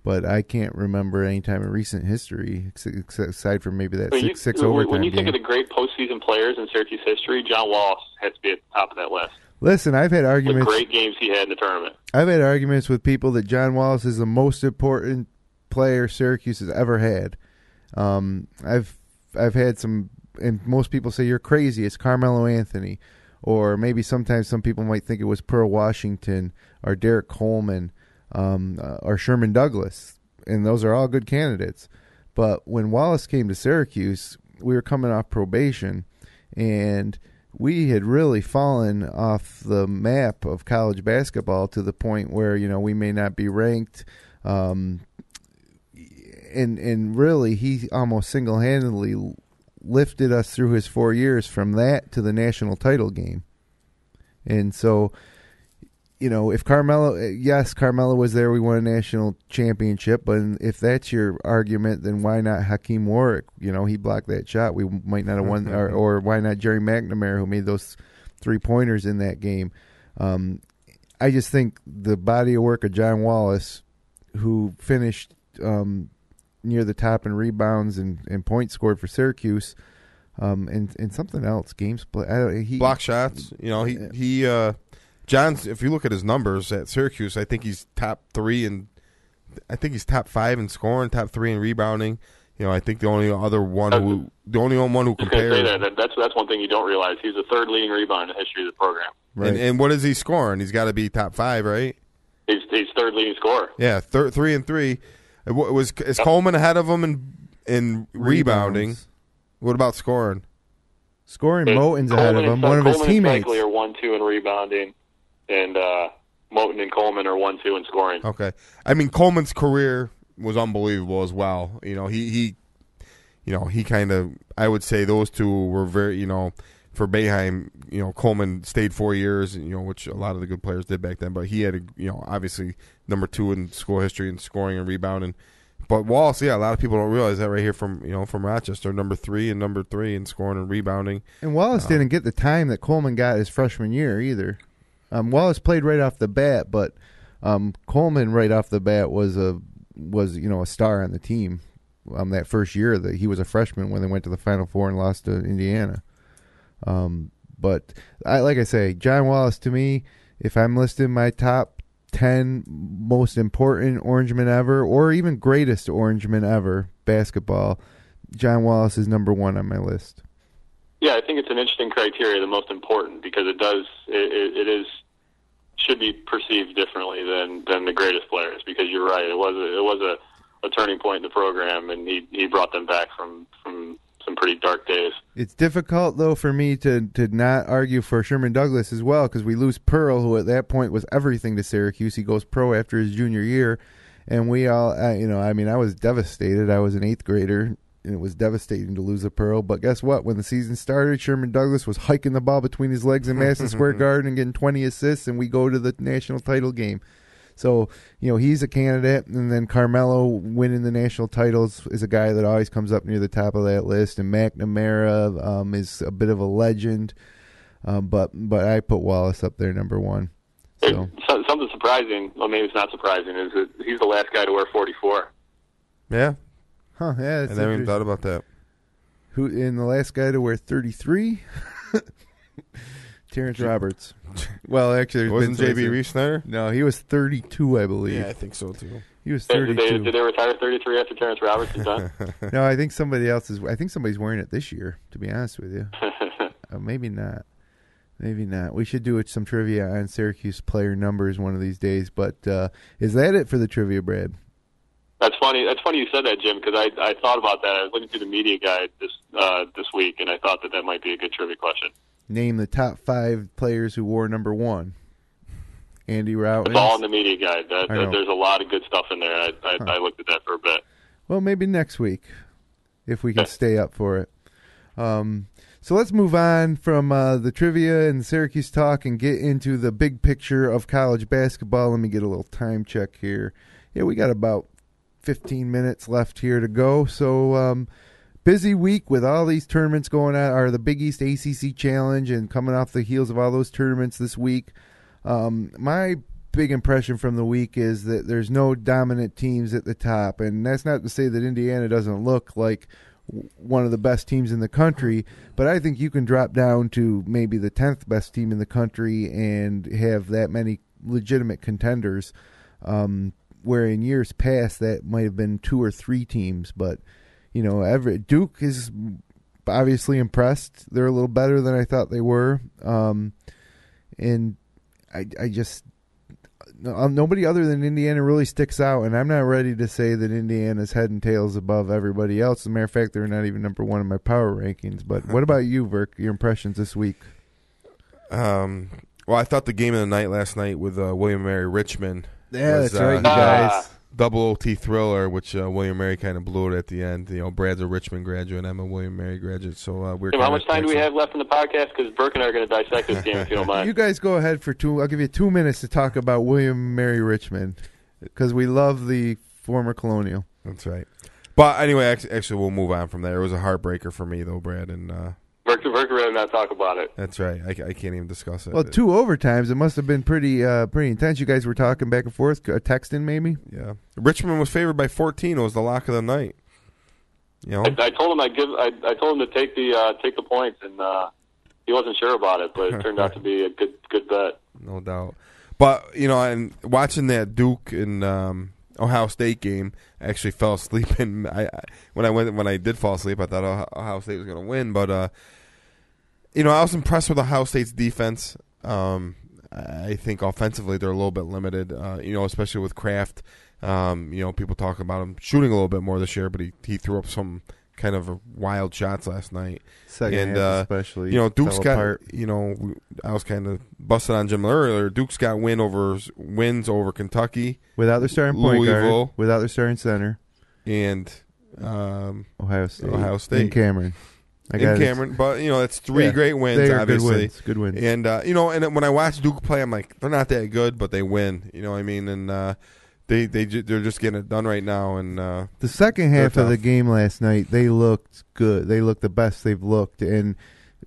Speaker 1: but I can't remember any time in recent history aside from maybe that six overtime
Speaker 6: When you
Speaker 1: game.
Speaker 6: think of the great postseason players in Syracuse history, John Wallace has to be at the top of that list.
Speaker 1: Listen, I've had arguments.
Speaker 6: The great games he had in the tournament.
Speaker 1: I've had arguments with people that John Wallace is the most important player Syracuse has ever had. I've had some, and most people say you're crazy. It's Carmelo Anthony, or maybe sometimes some people might think it was Pearl Washington or Derek Coleman, or Sherman Douglas, and those are all good candidates. But when Wallace came to Syracuse, we were coming off probation, and we had really fallen off the map of college basketball to the point where, we may not be ranked. And really, he almost single-handedly lifted us through his 4 years from that to the national title game. And so, if Carmelo was there, we won a national championship. But if that's your argument, then why not Hakeem Warwick? He blocked that shot. We might not have won. Or why not Jerry McNamara, who made those 3-pointers in that game? I just think the body of work of John Wallace, who finished near the top in rebounds and points scored for Syracuse, and something else, games played.
Speaker 2: Block shots. John's, if you look at his numbers at Syracuse, I think he's top 3 and I think he's top 5 in scoring, top 3 in rebounding. I think the only one who compares.
Speaker 6: That's one thing you don't realize. He's the 3rd leading rebounder in the history of the program.
Speaker 1: Right.
Speaker 2: And what is he scoring? He's got to be top 5, right?
Speaker 6: He's 3rd leading scorer.
Speaker 2: Yeah, 3 and 3. Is Coleman ahead of him in rebounding? What about scoring?
Speaker 1: Moulton's ahead of him. One of his teammates.
Speaker 6: Coleman and Cycli are 1-2 in rebounding, and Moulton and Coleman are 1-2 in scoring.
Speaker 2: Okay, Coleman's career was unbelievable as well. He kind of, I would say those two were very, for Boeheim, Coleman stayed 4 years, which a lot of the good players did back then. But he had, obviously number 2 in school history in scoring and rebounding. But Wallace, a lot of people don't realize that right here from Rochester, number 3 in scoring and rebounding.
Speaker 1: And Wallace didn't get the time that Coleman got his freshman year either. Wallace played right off the bat, but Coleman right off the bat was a star on the team. That first year that he was a freshman when they went to the Final Four and lost to Indiana. But like I say, John Wallace, to me, if I'm listing my top 10 most important Orangemen ever, or even greatest Orangemen ever, basketball, John Wallace is number 1 on my list.
Speaker 6: Yeah, I think it's an interesting criteria, the most important, because it should be perceived differently than the greatest players. Because you're right, it was a turning point in the program, and he brought them back from some pretty dark days.
Speaker 1: It's difficult, though, for me to not argue for Sherman Douglas as well, because we lose Pearl, who at that point was everything to Syracuse. He goes pro after his junior year, and we all, I was devastated. I was an 8th grader, and it was devastating to lose a Pearl. But guess what? When the season started, Sherman Douglas was hiking the ball between his legs in Madison Square Garden and getting 20 assists, and we go to the national title game. So, he's a candidate, and then Carmelo winning the national titles is a guy that always comes up near the top of that list, and McNamara is a bit of a legend, but I put Wallace up there number 1. So.
Speaker 6: Something surprising, well, maybe it's not surprising, is that he's the last guy to wear 44.
Speaker 2: Yeah.
Speaker 1: Huh, yeah.
Speaker 2: I never even thought about that.
Speaker 1: The last guy to wear 33? Terrence Roberts. Well, actually,
Speaker 2: wasn't J.B. Reese-Snyder?
Speaker 1: No, he was 32, I believe.
Speaker 2: Yeah, I think so too.
Speaker 1: He was 32.
Speaker 6: Did they retire 33 after Terrence Roberts is done?
Speaker 1: No, I think somebody's wearing it this year, to be honest with you. Maybe not. Maybe not. We should do some trivia on Syracuse player numbers one of these days. But is that it for the trivia, Brad?
Speaker 6: That's funny. That's funny you said that, Jim, because I thought about that. I was looking through the media guide this week, and I thought that might be a good trivia question.
Speaker 1: Name the top 5 players who wore number 1. Andy Routens.
Speaker 6: It's all in the media guide. There's a lot of good stuff in there. I looked at that for a bit.
Speaker 1: Well, maybe next week, if we can stay up for it. So let's move on from the trivia and Syracuse talk and get into the big picture of college basketball. Let me get a little time check here. Yeah, we got about 15 minutes left here to go. So busy week with all these tournaments going on. Are the Big East ACC Challenge and coming off the heels of all those tournaments this week. My big impression from the week is that there's no dominant teams at the top, and that's not to say that Indiana doesn't look like one of the best teams in the country, but I think you can drop down to maybe the 10th best team in the country and have that many legitimate contenders, where in years past that might have been 2 or 3 teams. But Duke is obviously impressed. They're a little better than I thought they were, and I just nobody other than Indiana really sticks out, and I'm not ready to say that Indiana's head and tails above everybody else. As a matter of fact, they're not even number 1 in my power rankings. But what about you, Verk? Your impressions this week?
Speaker 2: Well, I thought the game of the night last night with William & Mary Richmond.
Speaker 1: Yeah,
Speaker 2: was,
Speaker 1: that's right, you guys.
Speaker 2: Double OT thriller, which William & Mary kind of blew it at the end. Brad's a Richmond graduate, I'm a William & Mary graduate. So we're.
Speaker 6: How much time do we have left in the podcast? Because Burke and I are going to dissect this game, if you don't mind.
Speaker 1: You guys go ahead for 2. I'll give you 2 minutes to talk about William & Mary Richmond, because we love the former Colonial.
Speaker 2: That's right. But anyway, actually, we'll move on from there. It was a heartbreaker for me, though, Brad. And
Speaker 6: Burke would rather not talk about it.
Speaker 2: That's right. I can't even discuss it.
Speaker 1: Well, 2 overtimes. It must have been pretty intense. You guys were talking back and forth, texting maybe?
Speaker 2: Yeah. Richmond was favored by 14. It was the lock of the night.
Speaker 6: I told him I told him to take the points, and he wasn't sure about it, but it turned out to be a good bet.
Speaker 2: No doubt. But and watching that Duke and Ohio State game, I actually fell asleep, and when I did fall asleep, I thought Ohio State was going to win. But I was impressed with Ohio State's defense. I think offensively they're a little bit limited. Especially with Kraft. People talk about him shooting a little bit more this year, but he threw up some kind of wild shots last night.
Speaker 1: Second half especially.
Speaker 2: Duke's got. I was kind of busted on Jim earlier. Duke's got wins over Kentucky
Speaker 1: without their starting point
Speaker 2: Louisville,
Speaker 1: guard, without their starting center,
Speaker 2: and
Speaker 1: Ohio State.
Speaker 2: In
Speaker 1: Cameron.
Speaker 2: But it's 3 great wins.
Speaker 1: They are
Speaker 2: obviously,
Speaker 1: good wins.
Speaker 2: And and when I watch Duke play, I'm like, they're not that good, but they win. You know what I mean? And they're just getting it done right now. And
Speaker 1: the second half of the
Speaker 2: tough.
Speaker 1: game last night, they looked good. They looked the best they've looked, and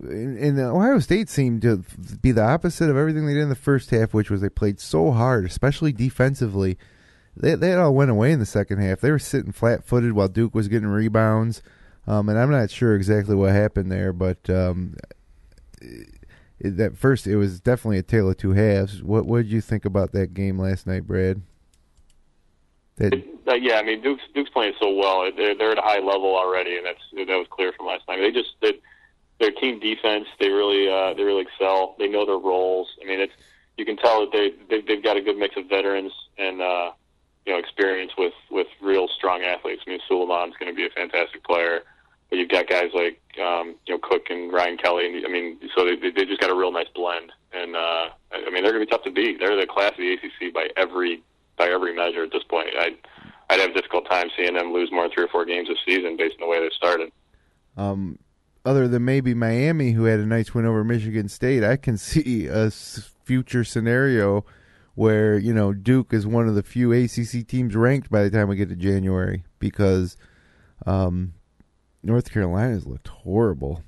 Speaker 1: Ohio State seemed to be the opposite of everything they did in the first half, which was they played so hard, especially defensively. They all went away in the second half. They were sitting flat-footed while Duke was getting rebounds, and I'm not sure exactly what happened there, but at first it was definitely a tale of two halves. What did you think about that game last night, Brad?
Speaker 6: Yeah, I mean Duke's playing so well. They're at a high level already, and that was clear from last night. Their team defense, they really excel. They know their roles. I mean, you can tell that they've got a good mix of veterans and experience with real strong athletes. I mean, Suleiman's going to be a fantastic player, but you've got guys like Cook and Ryan Kelly. And, I mean, so they just got a real nice blend. And I mean, they're going to be tough to beat. They're the class of the ACC by every measure at this point. I'd have a difficult time seeing them lose more than 3 or 4 games this season based on the way they started.
Speaker 1: Other than maybe Miami, who had a nice win over Michigan State, I can see a future scenario where, Duke is one of the few ACC teams ranked by the time we get to January, because North Carolina's looked horrible,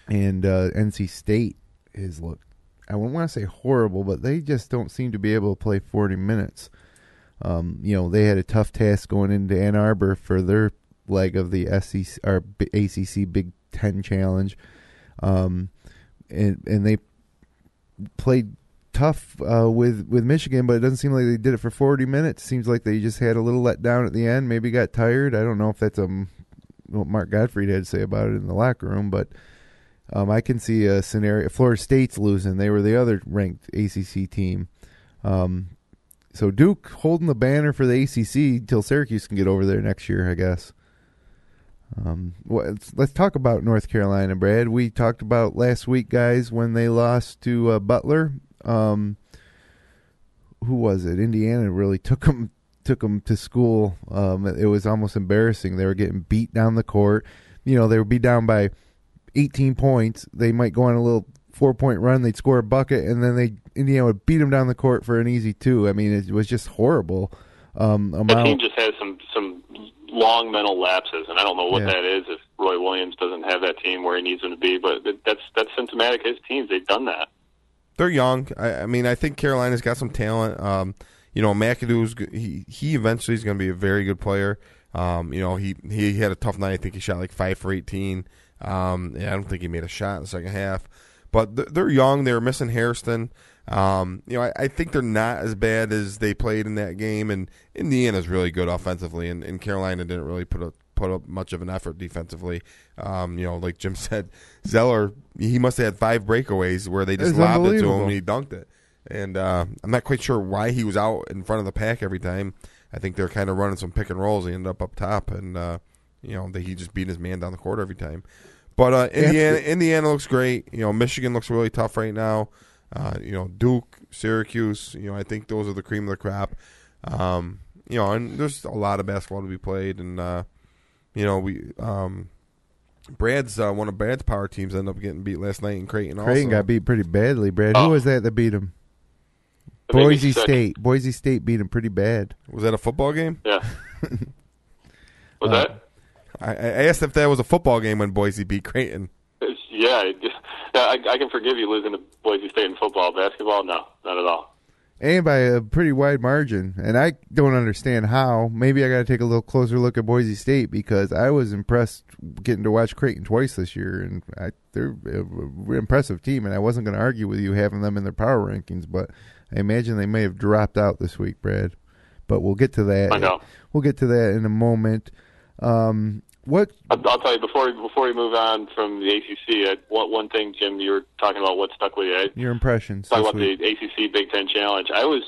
Speaker 1: and NC State has looked, I wouldn't want to say horrible, but they just don't seem to be able to play 40 minutes. They had a tough task going into Ann Arbor for their leg of the SEC or ACC Big Ten Challenge, and they played tough with Michigan, but it doesn't seem like they did it for 40 minutes. Seems like they just had a little letdown at the end, maybe got tired. I don't know if that's what Mark Gottfried had to say about it in the locker room, but I can see a scenario. Florida State's losing. They were the other ranked ACC team. So Duke holding the banner for the ACC until Syracuse can get over there next year, I guess. Let's talk about North Carolina, Brad. We talked about last week, guys, when they lost to Butler. Who was it? Indiana really took them to school. It was almost embarrassing. They were getting beat down the court. They would be down by 18 points. They might go on a little 4-point run. They'd score a bucket, and then Indiana would beat them down the court for an easy 2. I mean, it was just horrible.
Speaker 6: The team just has some long mental lapses, and I don't know what that is if Roy Williams doesn't have that team where he needs them to be, but that's symptomatic of his teams. They've done that.
Speaker 2: They're young. I mean, I think Carolina's got some talent. McAdoo's he eventually is going to be a very good player. He had a tough night. I think he shot like 5 for 18. I don't think he made a shot in the second half. But they're young. They were missing Hairston. I think they're not as bad as they played in that game. And Indiana's really good offensively, and Carolina didn't really put up much of an effort defensively. Like Jim said, Zeller, he must have had 5 breakaways where they just lobbed it to him and he dunked it. And I'm not quite sure why he was out in front of the pack every time. I think they're kind of running some pick and rolls. He ended up top, and he just beat his man down the court every time. But Indiana looks great. Michigan looks really tough right now. Duke, Syracuse. I think those are the cream of the crop. And there's a lot of basketball to be played. And Brad's one of Brad's power teams ended up getting beat last night in Creighton.
Speaker 1: Creighton got beat pretty badly, Brad. Who was that beat him? Boise State. Boise State beat him pretty bad.
Speaker 2: Was that a football game?
Speaker 6: Yeah. Was that?
Speaker 2: I asked if that was a football game when Boise beat Creighton.
Speaker 6: Yeah, I can forgive you losing to Boise State in football. Basketball, no, not at all.
Speaker 1: And by a pretty wide margin. And I don't understand how. Maybe I got to take a little closer look at Boise State, because I was impressed getting to watch Creighton twice this year. And they're an impressive team, and I wasn't going to argue with you having them in their power rankings, but I imagine they may have dropped out this week, Brad. But we'll get to that.
Speaker 6: I know.
Speaker 1: We'll get to that in a moment.
Speaker 6: I'll tell you before we move on from the ACC. One thing, Jim, you were talking about what stuck with you.
Speaker 1: Your impressions.
Speaker 6: Talking about the ACC Big Ten Challenge. I was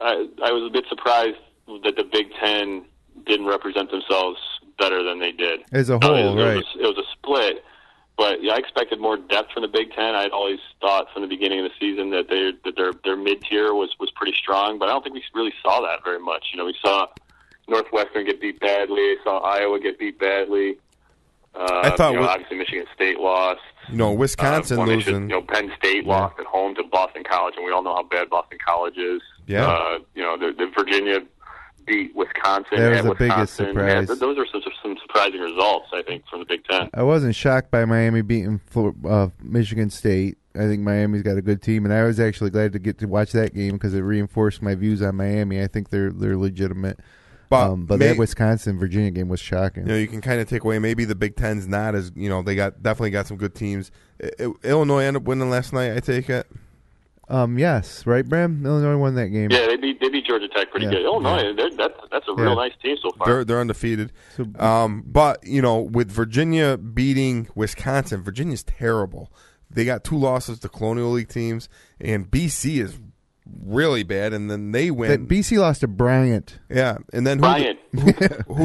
Speaker 6: a bit surprised that the Big Ten didn't represent themselves better than they did
Speaker 1: as a whole. Right?
Speaker 6: It was a split, but I expected more depth from the Big Ten. I'd always thought from the beginning of the season that their mid tier was pretty strong, but I don't think we really saw that very much. We saw Northwestern get beat badly. I saw Iowa get beat badly.
Speaker 2: I thought
Speaker 6: obviously Michigan State lost.
Speaker 2: Wisconsin losing.
Speaker 6: Penn State lost at home to Boston College, and we all know how bad Boston College is.
Speaker 2: Yeah.
Speaker 6: The Virginia beat Wisconsin.
Speaker 1: That was
Speaker 6: at
Speaker 1: the
Speaker 6: Wisconsin.
Speaker 1: biggest surprise.
Speaker 6: Yeah, those are some surprising results, I think, from the Big Ten.
Speaker 1: I wasn't shocked by Miami beating Michigan State. I think Miami's got a good team, and I was actually glad to get to watch that game because it reinforced my views on Miami. I think they're legitimate. But that Wisconsin-Virginia game was shocking.
Speaker 2: You can kind of take away maybe the Big Ten's not as, they definitely got some good teams. Illinois ended up winning last night, I take it.
Speaker 1: Yes, right, Bram? Illinois won that game.
Speaker 6: Yeah, they beat Georgia Tech pretty good. Illinois, that's a real nice team so far.
Speaker 2: They're undefeated. But with Virginia beating Wisconsin, Virginia's terrible. They got 2 losses to Colonial League teams, and BC is really bad, and then they win.
Speaker 1: BC lost to Bryant.
Speaker 2: Yeah, and then who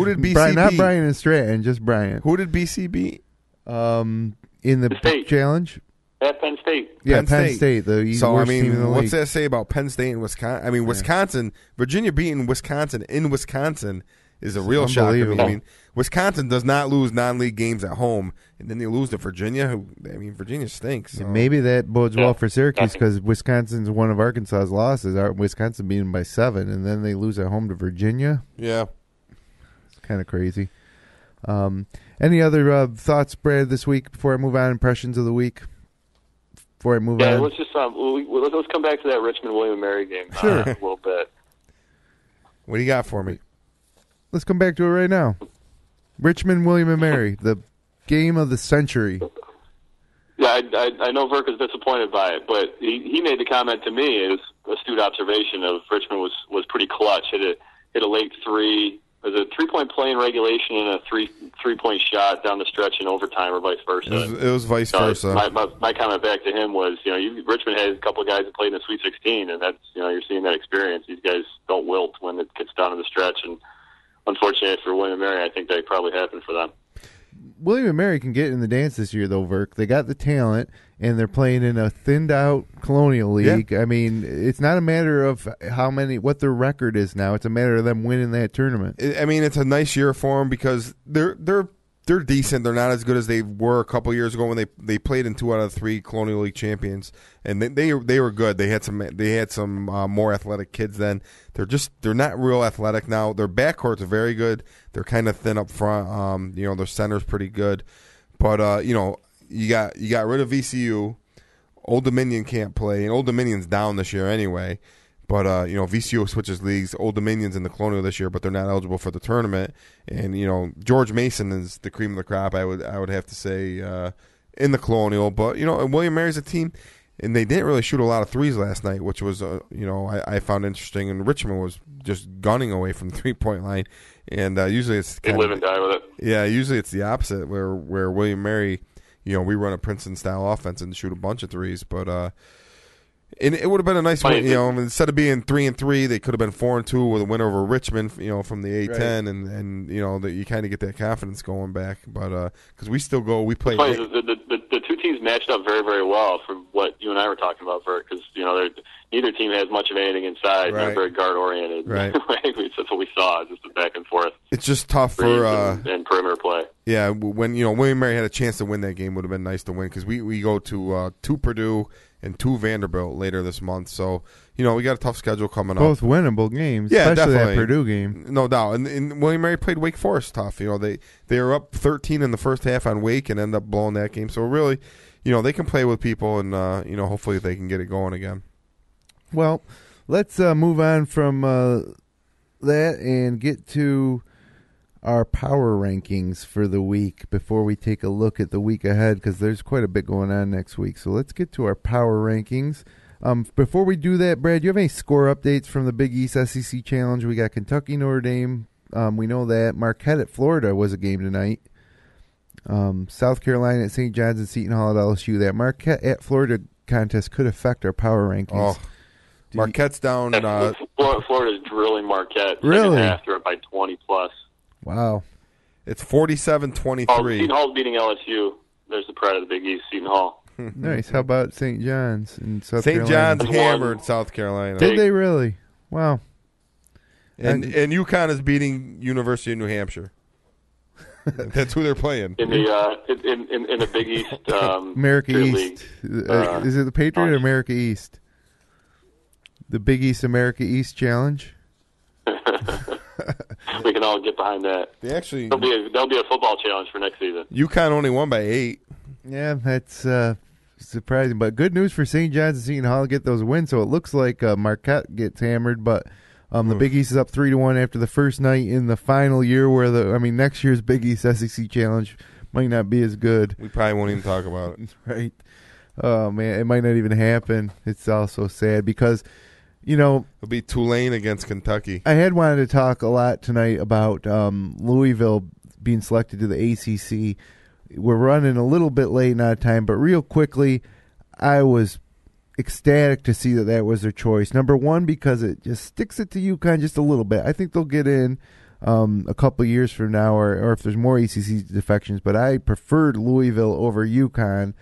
Speaker 2: did BC beat?
Speaker 1: Not Bryant and Stratton, just Bryant.
Speaker 2: Who did BC beat?
Speaker 1: In the Big Challenge?
Speaker 6: At Penn State.
Speaker 1: Yeah, Penn State, the worst team in the league.
Speaker 2: What's that say about Penn State and Wisconsin? Wisconsin, Virginia beating Wisconsin in Wisconsin is a real shock to me. Wisconsin does not lose non-league games at home, and then they lose to Virginia. Virginia stinks. So.
Speaker 1: Maybe that bodes well for Syracuse because Wisconsin's one of Arkansas's losses. Wisconsin beat them by 7, and then they lose at home to Virginia.
Speaker 2: Yeah.
Speaker 1: It's kind of crazy. Any other thoughts, Brad, this week before I move on? Impressions of the week? Before I move on?
Speaker 6: Let's just let's come back to that Richmond-William & Mary game
Speaker 1: sure.
Speaker 6: A little bit.
Speaker 2: What do you got for me?
Speaker 1: Let's come back to it right now. Richmond, William & Mary, the game of the century.
Speaker 6: Yeah, I know Verk is disappointed by it, but he made the comment to me, it was astute observation of Richmond was pretty clutch. Hit a late 3. It was a 3-point play in regulation and a three-point shot down the stretch in overtime or vice versa.
Speaker 2: It was vice versa.
Speaker 6: My comment back to him was, Richmond has a couple of guys that played in the Sweet 16, and that's, you're seeing that experience. These guys don't wilt when it gets down to the stretch, and unfortunately for William & Mary, I think that probably happened for them.
Speaker 1: William & Mary can get in the dance this year, though, Verk. They got the talent, and they're playing in a thinned-out Colonial League. Yeah. It's not a matter of what their record is now. It's a matter of them winning that tournament.
Speaker 2: It's a nice year for them because they're decent. They're not as good as they were a couple years ago when they played in 2 out of 3 Colonial League champions, and they were good. They had some more athletic kids then. They're not real athletic now. Their backcourts are very good. They're kind of thin up front. Their center's pretty good, but you got rid of VCU. Old Dominion can't play, and Old Dominion's down this year anyway. But VCU switches leagues. Old Dominion's in the Colonial this year, but they're not eligible for the tournament. And George Mason is the cream of the crop. I would have to say in the Colonial. But William Mary's a team, and they didn't really shoot a lot of threes last night, which was I found interesting. And Richmond was just gunning away from the 3-point line. And usually it's
Speaker 6: they live and die with it. Yeah,
Speaker 2: usually it's the opposite where William Mary, we run a Princeton style offense and shoot a bunch of threes, but. And it would have been a nice win, instead of being 3-3, they could have been 4-2 with a win over Richmond, from the A-10, right. and that you kind of get that confidence going back. But because we play.
Speaker 6: The 2 teams matched up very, very well from what you and I were talking about, Bert, because neither team has much of anything inside. Right. They're very guard oriented.
Speaker 2: Right.
Speaker 6: That's what we saw, just a back and forth.
Speaker 2: It's just tough for
Speaker 6: and perimeter play.
Speaker 2: Yeah, when William Mary had a chance to win that game, would have been nice to win because we go to Purdue and 2 Vanderbilt later this month. So, we got a tough schedule coming up.
Speaker 1: Both winnable games,
Speaker 2: yeah,
Speaker 1: especially
Speaker 2: definitely.
Speaker 1: that Purdue game.
Speaker 2: No doubt. And William Mary played Wake Forest tough. They were up 13 in the first half on Wake and end up blowing that game. So really, they can play with people and, hopefully they can get it going again.
Speaker 1: Well, let's move on from that and get to our power rankings for the week before we take a look at the week ahead because there's quite a bit going on next week. So let's get to our power rankings. Before we do that, Brad, do you have any score updates from the Big East SEC Challenge? We got Kentucky, Notre Dame. We know that. Marquette at Florida was a game tonight. South Carolina at St. John's and Seton Hall at LSU. That Marquette at Florida contest could affect our power rankings.
Speaker 2: Oh, Marquette's down.
Speaker 6: Florida's drilling Marquette.
Speaker 1: Really?
Speaker 6: After it by 20+.
Speaker 1: Wow.
Speaker 2: It's 47-23.
Speaker 6: Seton Hall's beating LSU. There's the pride of the Big East, Seton Hall.
Speaker 1: Nice. How about St. John's in South
Speaker 2: St.
Speaker 1: Carolina?
Speaker 2: John's hammered South Carolina.
Speaker 1: Did they really? Wow.
Speaker 2: And UConn is beating University of New Hampshire. That's who they're playing.
Speaker 6: In the Big East
Speaker 1: America East. Is it the Patriot or America East? The Big East America East Challenge?
Speaker 6: we can all get behind that.
Speaker 2: They actually
Speaker 6: There'll be a football challenge for next season.
Speaker 2: UConn only won by 8.
Speaker 1: Yeah, that's surprising. But good news for St. John's and Seton Hall get those wins. So it looks like Marquette gets hammered, but the Big East is up 3-1 after the first night in the final year. Next year's Big East SEC challenge might not be as good.
Speaker 2: We probably won't even talk about it.
Speaker 1: Right. Oh man, it might not even happen. It's also sad because, it'll
Speaker 2: be Tulane against Kentucky.
Speaker 1: I had wanted to talk a lot tonight about Louisville being selected to the ACC. We're running a little bit late and out of time, but real quickly, I was ecstatic to see that was their choice. Number one, because it just sticks it to UConn just a little bit. I think they'll get in a couple of years from now, or if there's more ACC defections, but I preferred Louisville over UConn.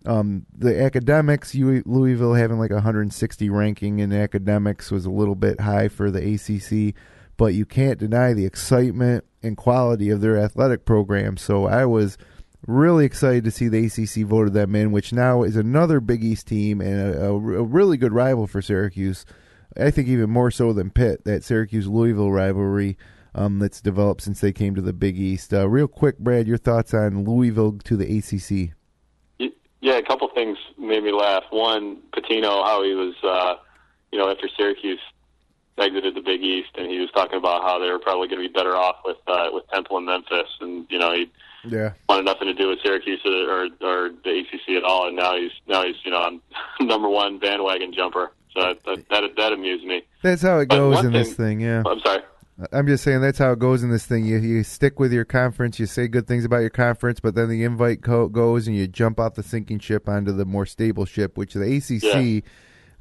Speaker 1: The academics, Louisville having like 160 ranking in academics was a little bit high for the ACC, but you can't deny the excitement and quality of their athletic program. So I was really excited to see the ACC voted them in, which now is another Big East team and a really good rival for Syracuse. I think even more so than Pitt, that Syracuse-Louisville rivalry that's developed since they came to the Big East. Real quick, Brad, your thoughts on Louisville to the ACC?
Speaker 6: Yeah, a couple things made me laugh. One, Pitino, how he was, after Syracuse exited the Big East, and he was talking about how they were probably going to be better off with Temple and Memphis, and he wanted nothing to do with Syracuse or the ACC at all, and now he's on number one bandwagon jumper. So that amused me.
Speaker 1: That's how it goes in this thing. Yeah,
Speaker 6: I'm sorry.
Speaker 1: I'm just saying that's how it goes in this thing. You stick with your conference, you say good things about your conference, but then the invite goes and you jump off the sinking ship onto the more stable ship, which the ACC.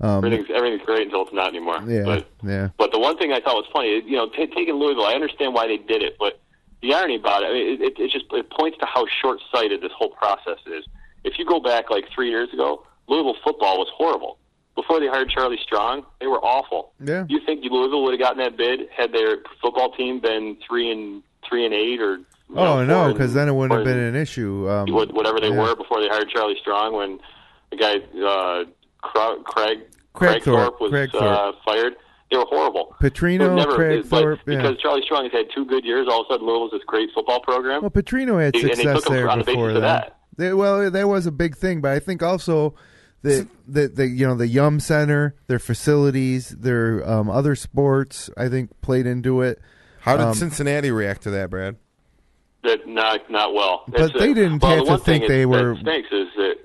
Speaker 6: Yeah. Everything's great until it's not anymore.
Speaker 1: Yeah,
Speaker 6: But the one thing I thought was funny, taking Louisville, I understand why they did it, but the irony about it points to how short-sighted this whole process is. If you go back like 3 years ago, Louisville football was horrible. Before they hired Charlie Strong, they were awful.
Speaker 1: Yeah.
Speaker 6: You think Louisville would have gotten that bid had their football team been 3-8 or?
Speaker 1: No, because then it wouldn't have been an issue.
Speaker 6: Whatever they were before they hired Charlie Strong, when the guy Craig Thorpe was fired, they were horrible.
Speaker 1: Petrino, Craig Thorpe,
Speaker 6: because Charlie Strong has had 2 good years. All of a sudden, Louisville's this great football program.
Speaker 1: Well, Petrino had success there before that. That was a big thing, but I think also. The Yum Center, their facilities, their other sports, I think played into it.
Speaker 2: How did Cincinnati react to that, Brad?
Speaker 6: Not well.
Speaker 1: But they didn't have to think they were.
Speaker 6: What stinks is that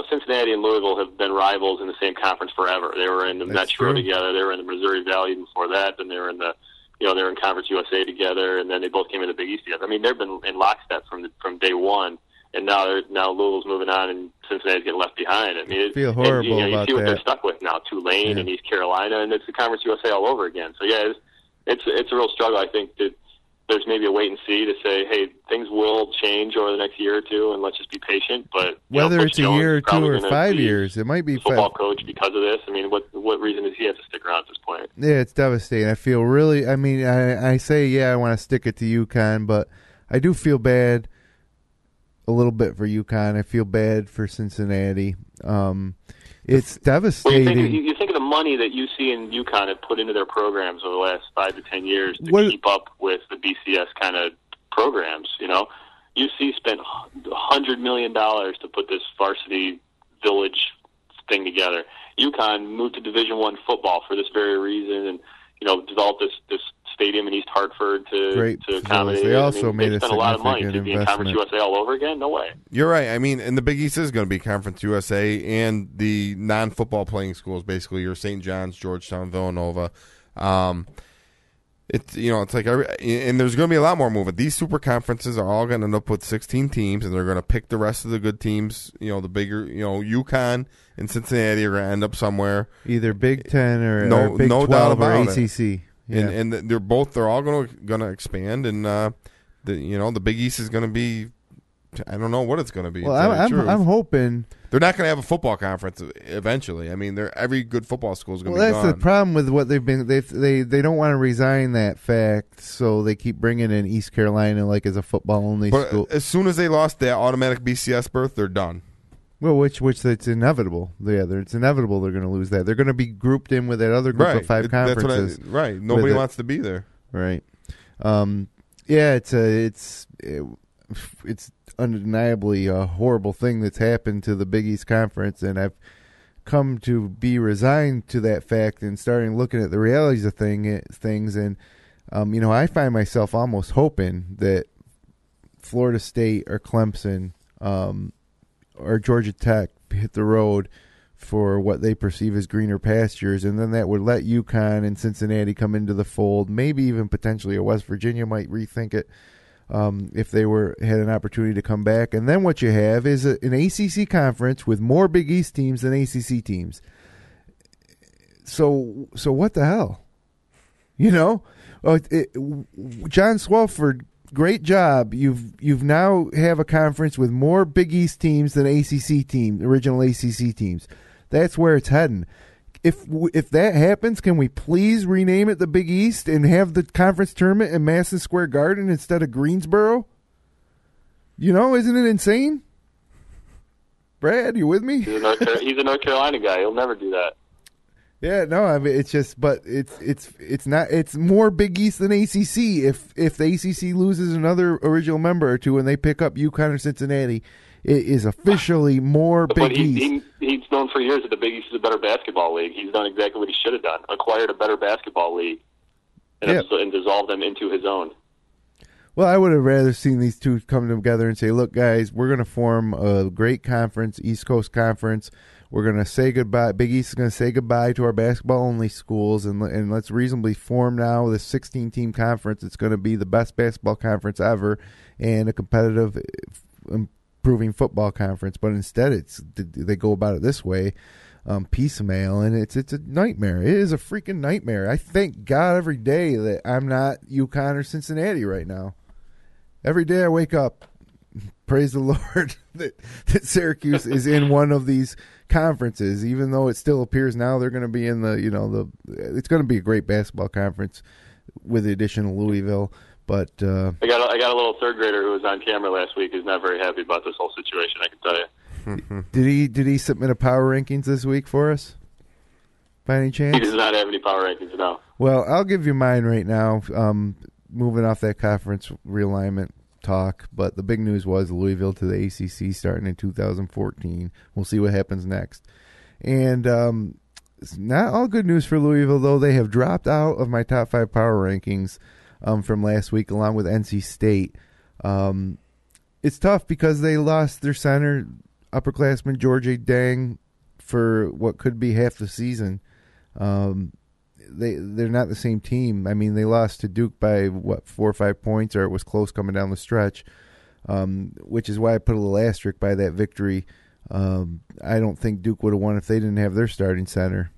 Speaker 6: Cincinnati and Louisville have been rivals in the same conference forever. They were in the Metro together. They were in the Missouri Valley before that. Then they were in they were in Conference USA together, and then they both came in the Big East together. I mean, they've been in lockstep from day one. And now Louisville's moving on, and Cincinnati's getting left behind. I mean,
Speaker 1: feel horrible
Speaker 6: you
Speaker 1: about
Speaker 6: see what
Speaker 1: that.
Speaker 6: They're stuck with now: Tulane and East Carolina, and it's the Conference USA all over again. So it's a real struggle. I think that there's maybe a wait and see to say, hey, things will change over the next year or two, and let's just be patient. But
Speaker 1: whether it's a year or 2 or 5 years, it might be
Speaker 6: football coach because of this. I mean, what reason does he have to stick around at this point?
Speaker 1: Yeah, it's devastating. I feel really. I mean, I say I want to stick it to UConn, but I do feel bad. A little bit for UConn. I feel bad for Cincinnati. It's devastating.
Speaker 6: Well, you think of the money that UC and UConn have put into their programs over the last 5 to 10 years to keep up with the BCS kind of programs. UC spent $100 million to put this varsity village thing together. UConn moved to Division I football for this very reason, and developed this stadium in East Hartford to accommodate.
Speaker 1: They also
Speaker 6: they spent a lot of money to be in Conference USA all over again. No way.
Speaker 2: You're right. I mean, and the Big East is going to be Conference USA, and the non-football playing schools, basically your St. John's, Georgetown, Villanova. It's like and there's going to be a lot more movement. These super conferences are all going to end up with 16 teams, and they're going to pick the rest of the good teams. The bigger, UConn and Cincinnati are going to end up somewhere,
Speaker 1: either Big 10 or Big 12 or ACC. Yeah.
Speaker 2: And they're all going to expand, and the Big East is going to be. I don't know what it's going to be.
Speaker 1: Well, I'm hoping
Speaker 2: they're not going to have a football conference eventually. I mean, every good football school is going to be gone.
Speaker 1: Well, that's the problem with what they've been. They don't want to resign that fact, so they keep bringing in East Carolina like as a football only school.
Speaker 2: As soon as they lost that automatic BCS berth, they're done.
Speaker 1: Well, which it's inevitable. Yeah, it's inevitable they're going to lose that. They're going to be grouped in with that other group of 5 conferences.
Speaker 2: Right. Nobody wants to be there.
Speaker 1: Right. it's undeniably a horrible thing that's happened to the Big East Conference, and I've come to be resigned to that fact and starting looking at the realities of things. And I find myself almost hoping that Florida State or Clemson or Georgia Tech hit the road for what they perceive as greener pastures, and then that would let UConn and Cincinnati come into the fold. Maybe even potentially a West Virginia might rethink it if they had an opportunity to come back. And then what you have is an ACC conference with more Big East teams than ACC teams. So what the hell? John Swalford, great job. You've now have a conference with more Big East teams than ACC teams, original ACC teams. That's where it's heading. If that happens, can we please rename it the Big East and have the conference tournament in Madison Square Garden instead of Greensboro? Isn't it insane? Brad, you with me?
Speaker 6: He's a North Carolina guy. He'll never do that.
Speaker 1: Yeah, no, I mean it's just, but it's not. It's more Big East than ACC. If the ACC loses another original member or two and they pick up UConn or Cincinnati, it is officially more Big East.
Speaker 6: He's known for years that the Big East is a better basketball league. He's done exactly what he should have done: acquired a better basketball league and dissolve them into his own.
Speaker 1: Well, I would have rather seen these two come together and say, "Look, guys, we're going to form a great conference, East Coast Conference. We're going to say goodbye. Big East is going to say goodbye to our basketball-only schools, and let's reasonably form now this 16-team conference. It's going to be the best basketball conference ever and a competitive, improving football conference." But instead, they go about it this way, piecemeal, and it's a nightmare. It is a freaking nightmare. I thank God every day that I'm not UConn or Cincinnati right now. Every day I wake up, praise the Lord that Syracuse is in one of these conferences, even though it still appears now they're going to be in it's going to be a great basketball conference with the addition of Louisville. But
Speaker 6: I got a little third grader who was on camera last week who's not very happy about this whole situation, I can tell you.
Speaker 1: Did he submit a power rankings this week for us by any chance?
Speaker 6: He does not have any power rankings, no.
Speaker 1: Well, I'll give you mine right now. Moving off that conference realignment talk, but the big news was Louisville to the ACC starting in 2014. We'll see what happens next. And it's not all good news for Louisville, though. They have dropped out of my top 5 power rankings from last week, along with NC State. It's tough because they lost their center, upperclassman George A. Dang, for what could be half the season. They're not the same team. I mean, they lost to Duke by 4 or 5 points, or it was close coming down the stretch, which is why I put a little asterisk by that victory. I don't think Duke would have won if they didn't have their starting center,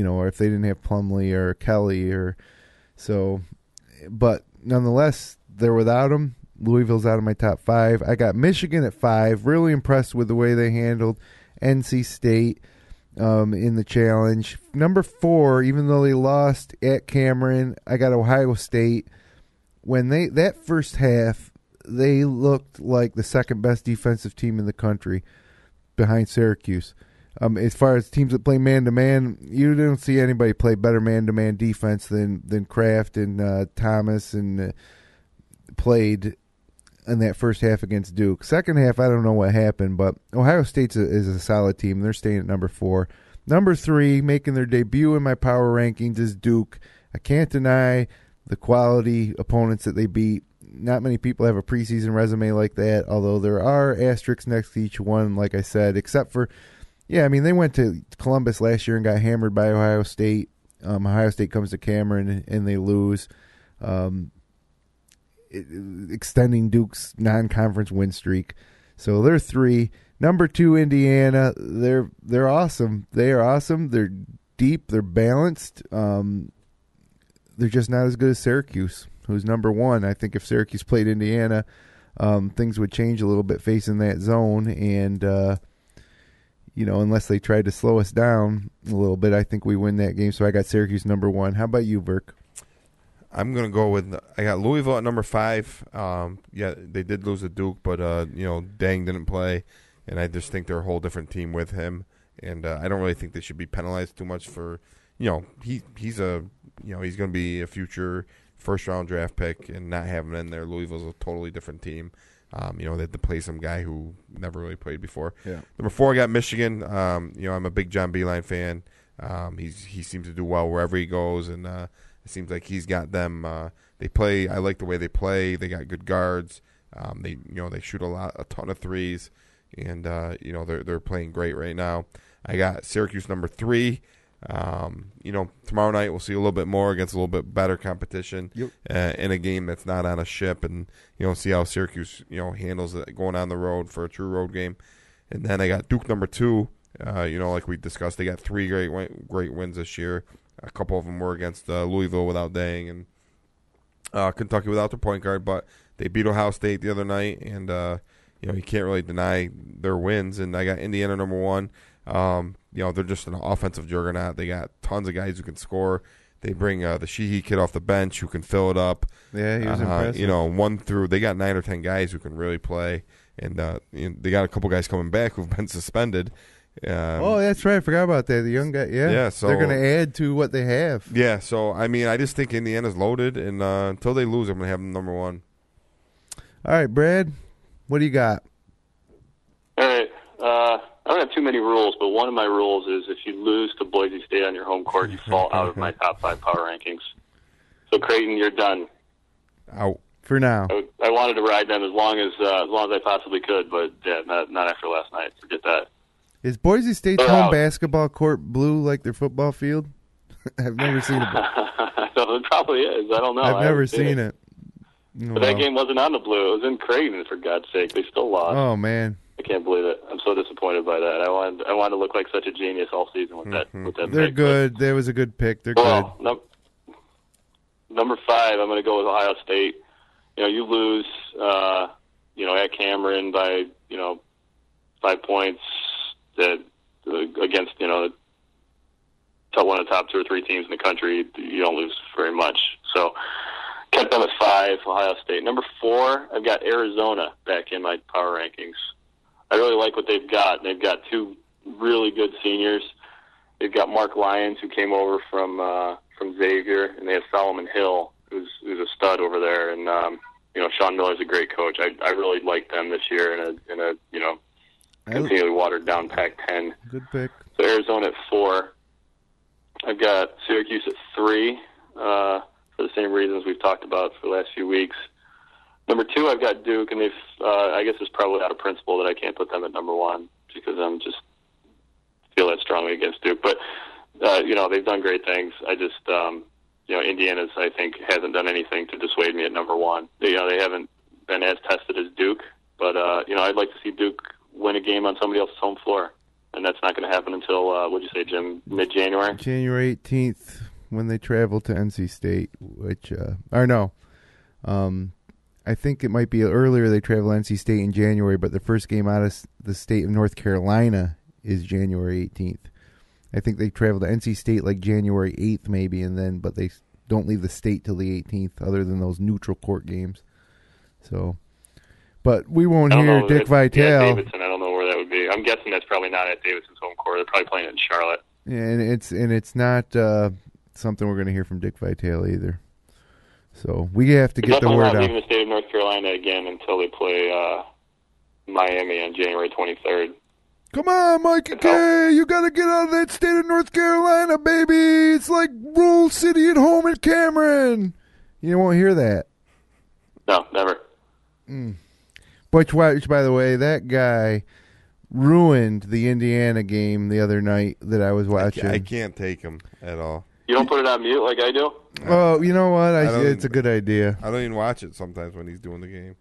Speaker 1: or if they didn't have Plumlee or Kelly but nonetheless, they're without him. Louisville's out of my top 5. I got Michigan at 5. Really impressed with the way they handled NC State in the challenge. Number 4, even though they lost at Cameron, I got Ohio State. When that first half, they looked like the second best defensive team in the country behind Syracuse. As far as teams that play man-to-man, you don't see anybody play better man-to-man defense than Kraft and Thomas and played in that first half against Duke. Second half, I don't know what happened, but Ohio State is a solid team. They're staying at number 4. Number 3, making their debut in my power rankings, is Duke. I can't deny the quality opponents that they beat. Not many people have a preseason resume like that, although there are asterisks next to each one, like I said, except for, they went to Columbus last year and got hammered by Ohio State. Ohio State comes to Cameron and they lose, extending Duke's non-conference win streak. So they're 3. Number 2, Indiana. They're awesome. They are awesome. They're deep. They're balanced. They're just not as good as Syracuse, who's number 1. I think if Syracuse played Indiana, things would change a little bit facing that zone. And unless they tried to slow us down a little bit, I think we win that game. So I got Syracuse number 1. How about you, Burke?
Speaker 2: I'm going to go with I got Louisville at number 5. They did lose to Duke, but Dang didn't play, and I just think they're a whole different team with him. And I don't really think they should be penalized too much for, he's going to be a future first-round draft pick and not having it in there. Louisville's a totally different team. They had to play some guy who never really played before.
Speaker 1: Yeah. Number
Speaker 2: 4, I got Michigan. I'm a big John Beilein fan. He seems to do well wherever he goes, and it seems like he's got them. They play. I like the way they play. They got good guards. They shoot a ton of threes, and they're playing great right now. I got Syracuse number 3. Tomorrow night we'll see a little bit more against a little bit better competition in a game that's not on a ship, and see how Syracuse handles it going on the road for a true road game. And then I got Duke number 2. Like we discussed, they got 3 great wins this year. A couple of them were against Louisville without Dang and Kentucky without their point guard, but they beat Ohio State the other night, and you can't really deny their wins. And I got Indiana number 1. They're just an offensive juggernaut. They got tons of guys who can score. They bring the Sheehy kid off the bench who can fill it up.
Speaker 1: Yeah, he was impressive.
Speaker 2: They got 9 or 10 guys who can really play, and they got a couple guys coming back who've been suspended.
Speaker 1: That's right. I forgot about that. The young guy. Yeah. So they're going to add to what they have.
Speaker 2: Yeah. So I just think Indiana's loaded, and until they lose, I'm going to have them number 1.
Speaker 1: All right, Brad. What do you got?
Speaker 6: All right. I don't have too many rules, but one of my rules is if you lose to Boise State on your home court, you fall out of my top 5 power rankings. So Creighton, you're done.
Speaker 2: Out
Speaker 1: for now.
Speaker 6: I wanted to ride them as long as I possibly could, but yeah, not after last night. Forget that.
Speaker 1: Is Boise State's home basketball court blue like their football field? I've never seen it.
Speaker 6: It probably is. I don't know.
Speaker 1: I've never seen it.
Speaker 6: But that game wasn't on the blue. It was in Creighton, for God's sake. They still lost.
Speaker 1: Oh, man.
Speaker 6: I can't believe it. I'm so disappointed by that. I wanted to look like such a genius all season with that. With that
Speaker 1: They're
Speaker 6: pick,
Speaker 1: good. That was a good pick. They're
Speaker 6: good. Number 5, I'm going to go with Ohio State. You lose, at Cameron by 5 points against one of the top 2 or 3 teams in the country. You don't lose very much. So kept them at 5, Ohio State. Number 4, I've got Arizona back in my power rankings. I really like what they've got. They've got 2 really good seniors. They've got Mark Lyons, who came over from Xavier, and they have Solomon Hill, who's a stud over there. And Sean Miller's a great coach. I really like them this year in a continually watered down Pac-10.
Speaker 1: Good pick.
Speaker 6: So Arizona at 4. I've got Syracuse at 3 for the same reasons we've talked about for the last few weeks. Number 2, I've got Duke, and I guess it's probably out of principle that I can't put them at number 1 because I'm just feel that strongly against Duke. But they've done great things. I just Indiana's, I think, hasn't done anything to dissuade me at number 1. They haven't been as tested as Duke, but I'd like to see Duke win a game on somebody else's home floor, and that's not going to happen until what'd you say, Jim? Mid-January.
Speaker 1: January 18th when they travel to NC State, which I think it might be earlier. They travel to NC State in January, but the first game out of the state of North Carolina is January 18th. I think they travel to NC State like January 8th maybe, but they don't leave the state till the 18th other than those neutral court games. So, but we won't hear Dick Vitale.
Speaker 6: Yeah, Davidson, I don't know where that would be. I'm guessing that's probably not at Davidson's home court. They're probably playing it in Charlotte.
Speaker 1: Yeah, and it's not something we're going to hear from Dick Vitale either. So we have to get the word out.
Speaker 6: Definitely not leaving the state of North Carolina again until they play Miami on January 23rd.
Speaker 1: Come on, Mikey K. You got to get out of that state of North Carolina, baby. It's like Rule City at home at Cameron. You won't hear that.
Speaker 6: No, never.
Speaker 1: Which, by the way, that guy ruined the Indiana game the other night that I was watching.
Speaker 2: I can't take him at all.
Speaker 6: You don't put it on mute like I do?
Speaker 1: Oh, you know what? It's a good idea.
Speaker 2: I don't even watch it sometimes when he's doing the game.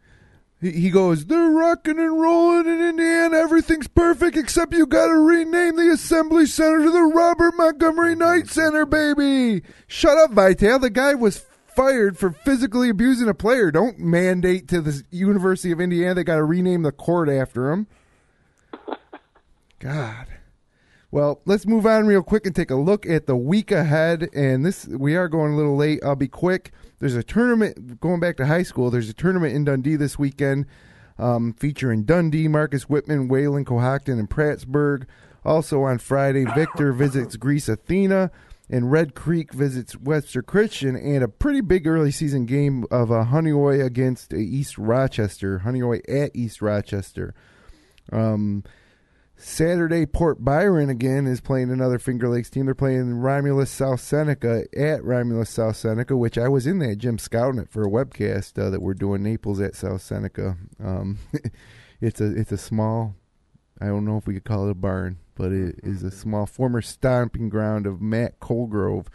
Speaker 1: He goes, they're rocking and rolling in Indiana. Everything's perfect except you got to rename the Assembly Center to the Robert Montgomery Knight Center, baby. Shut up, Vitale. The guy was fired for physically abusing a player. Don't mandate to the University of Indiana they got to rename the court after him. God. Well, let's move on real quick and take a look at the week ahead. And we are going a little late. I'll be quick. There's a tournament, going back to high school, there's a tournament in Dundee this weekend featuring Dundee, Marcus Whitman, Wayland, Cohocton, and Prattsburg. Also on Friday, Victor visits Greece Athena. And Red Creek visits Webster Christian, and a pretty big early season game of Honeoye against East Rochester. Honeoye at East Rochester. Saturday, Port Byron again is playing another Finger Lakes team. They're playing Romulus South Seneca at Romulus South Seneca, which I was in that gym scouting it for a webcast that we're doing, Naples at South Seneca. It's a small, I don't know if we could call it a barn, but it is a small former stomping ground of Matt Colgrove.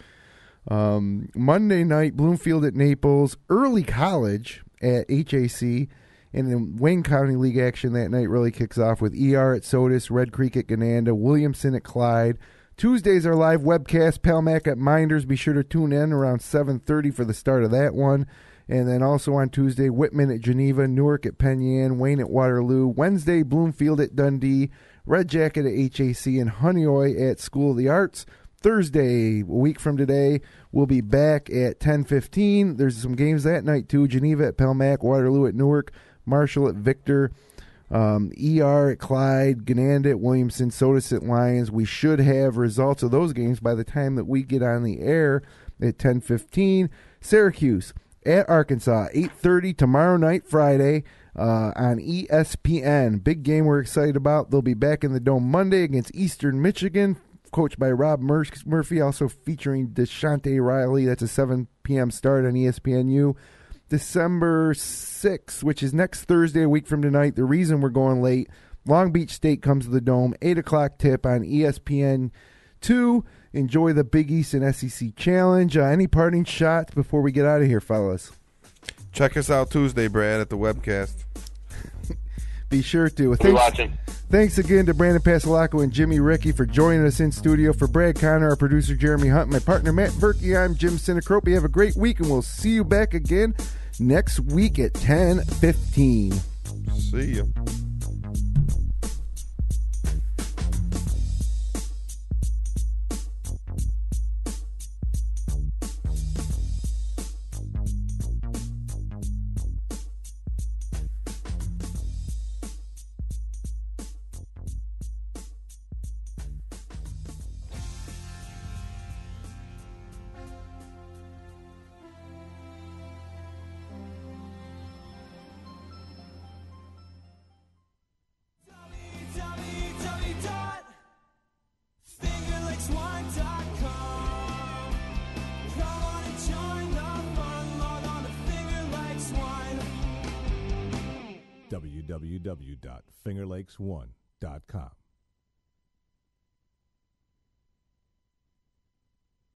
Speaker 1: Monday night, Bloomfield at Naples, early college at HAC, and then Wayne County League action that night really kicks off with ER at Sodus, Red Creek at Gananda, Williamson at Clyde. Tuesdays are live webcast, Pasalacqua at Mynderse. Be sure to tune in around 7:30 for the start of that one. And then also on Tuesday, Whitman at Geneva, Newark at Penn Yan, Wayne at Waterloo. Wednesday, Bloomfield at Dundee, Red Jacket at HAC, and Honeoye at School of the Arts. Thursday, a week from today, we'll be back at 10:15. There's some games that night, too. Geneva at Pasalacqua, Waterloo at Newark, Marshall at Victor, ER at Clyde, Gananda at Williamson, Sodus at Lyons. We should have results of those games by the time that we get on the air at 10:15. Syracuse at Arkansas, 8:30 tomorrow night, Friday, on ESPN. Big game we're excited about. They'll be back in the Dome Monday against Eastern Michigan, coached by Rob Murphy, also featuring DeShante Riley. That's a 7 p.m. start on ESPNU. December 6th, which is next Thursday, a week from tonight. The reason we're going late, Long Beach State comes to the Dome, 8 o'clock tip on ESPN2. Enjoy the Big East and SEC Challenge. Any parting shots before we get out of here, fellas?
Speaker 2: Check us out Tuesday, Brad, at the webcast.
Speaker 1: Be sure to.
Speaker 6: Be watching.
Speaker 1: Thanks again to Brandon Pasalacqua and Jimmy Ricci for joining us in studio. For Brad Connor, our producer Jeremy Hunt, my partner Matt Berkey, I'm Jim Sinacropi. Have a great week, and we'll see you back again next week at 10:15.
Speaker 2: See ya.
Speaker 5: www.fingerlakes1.com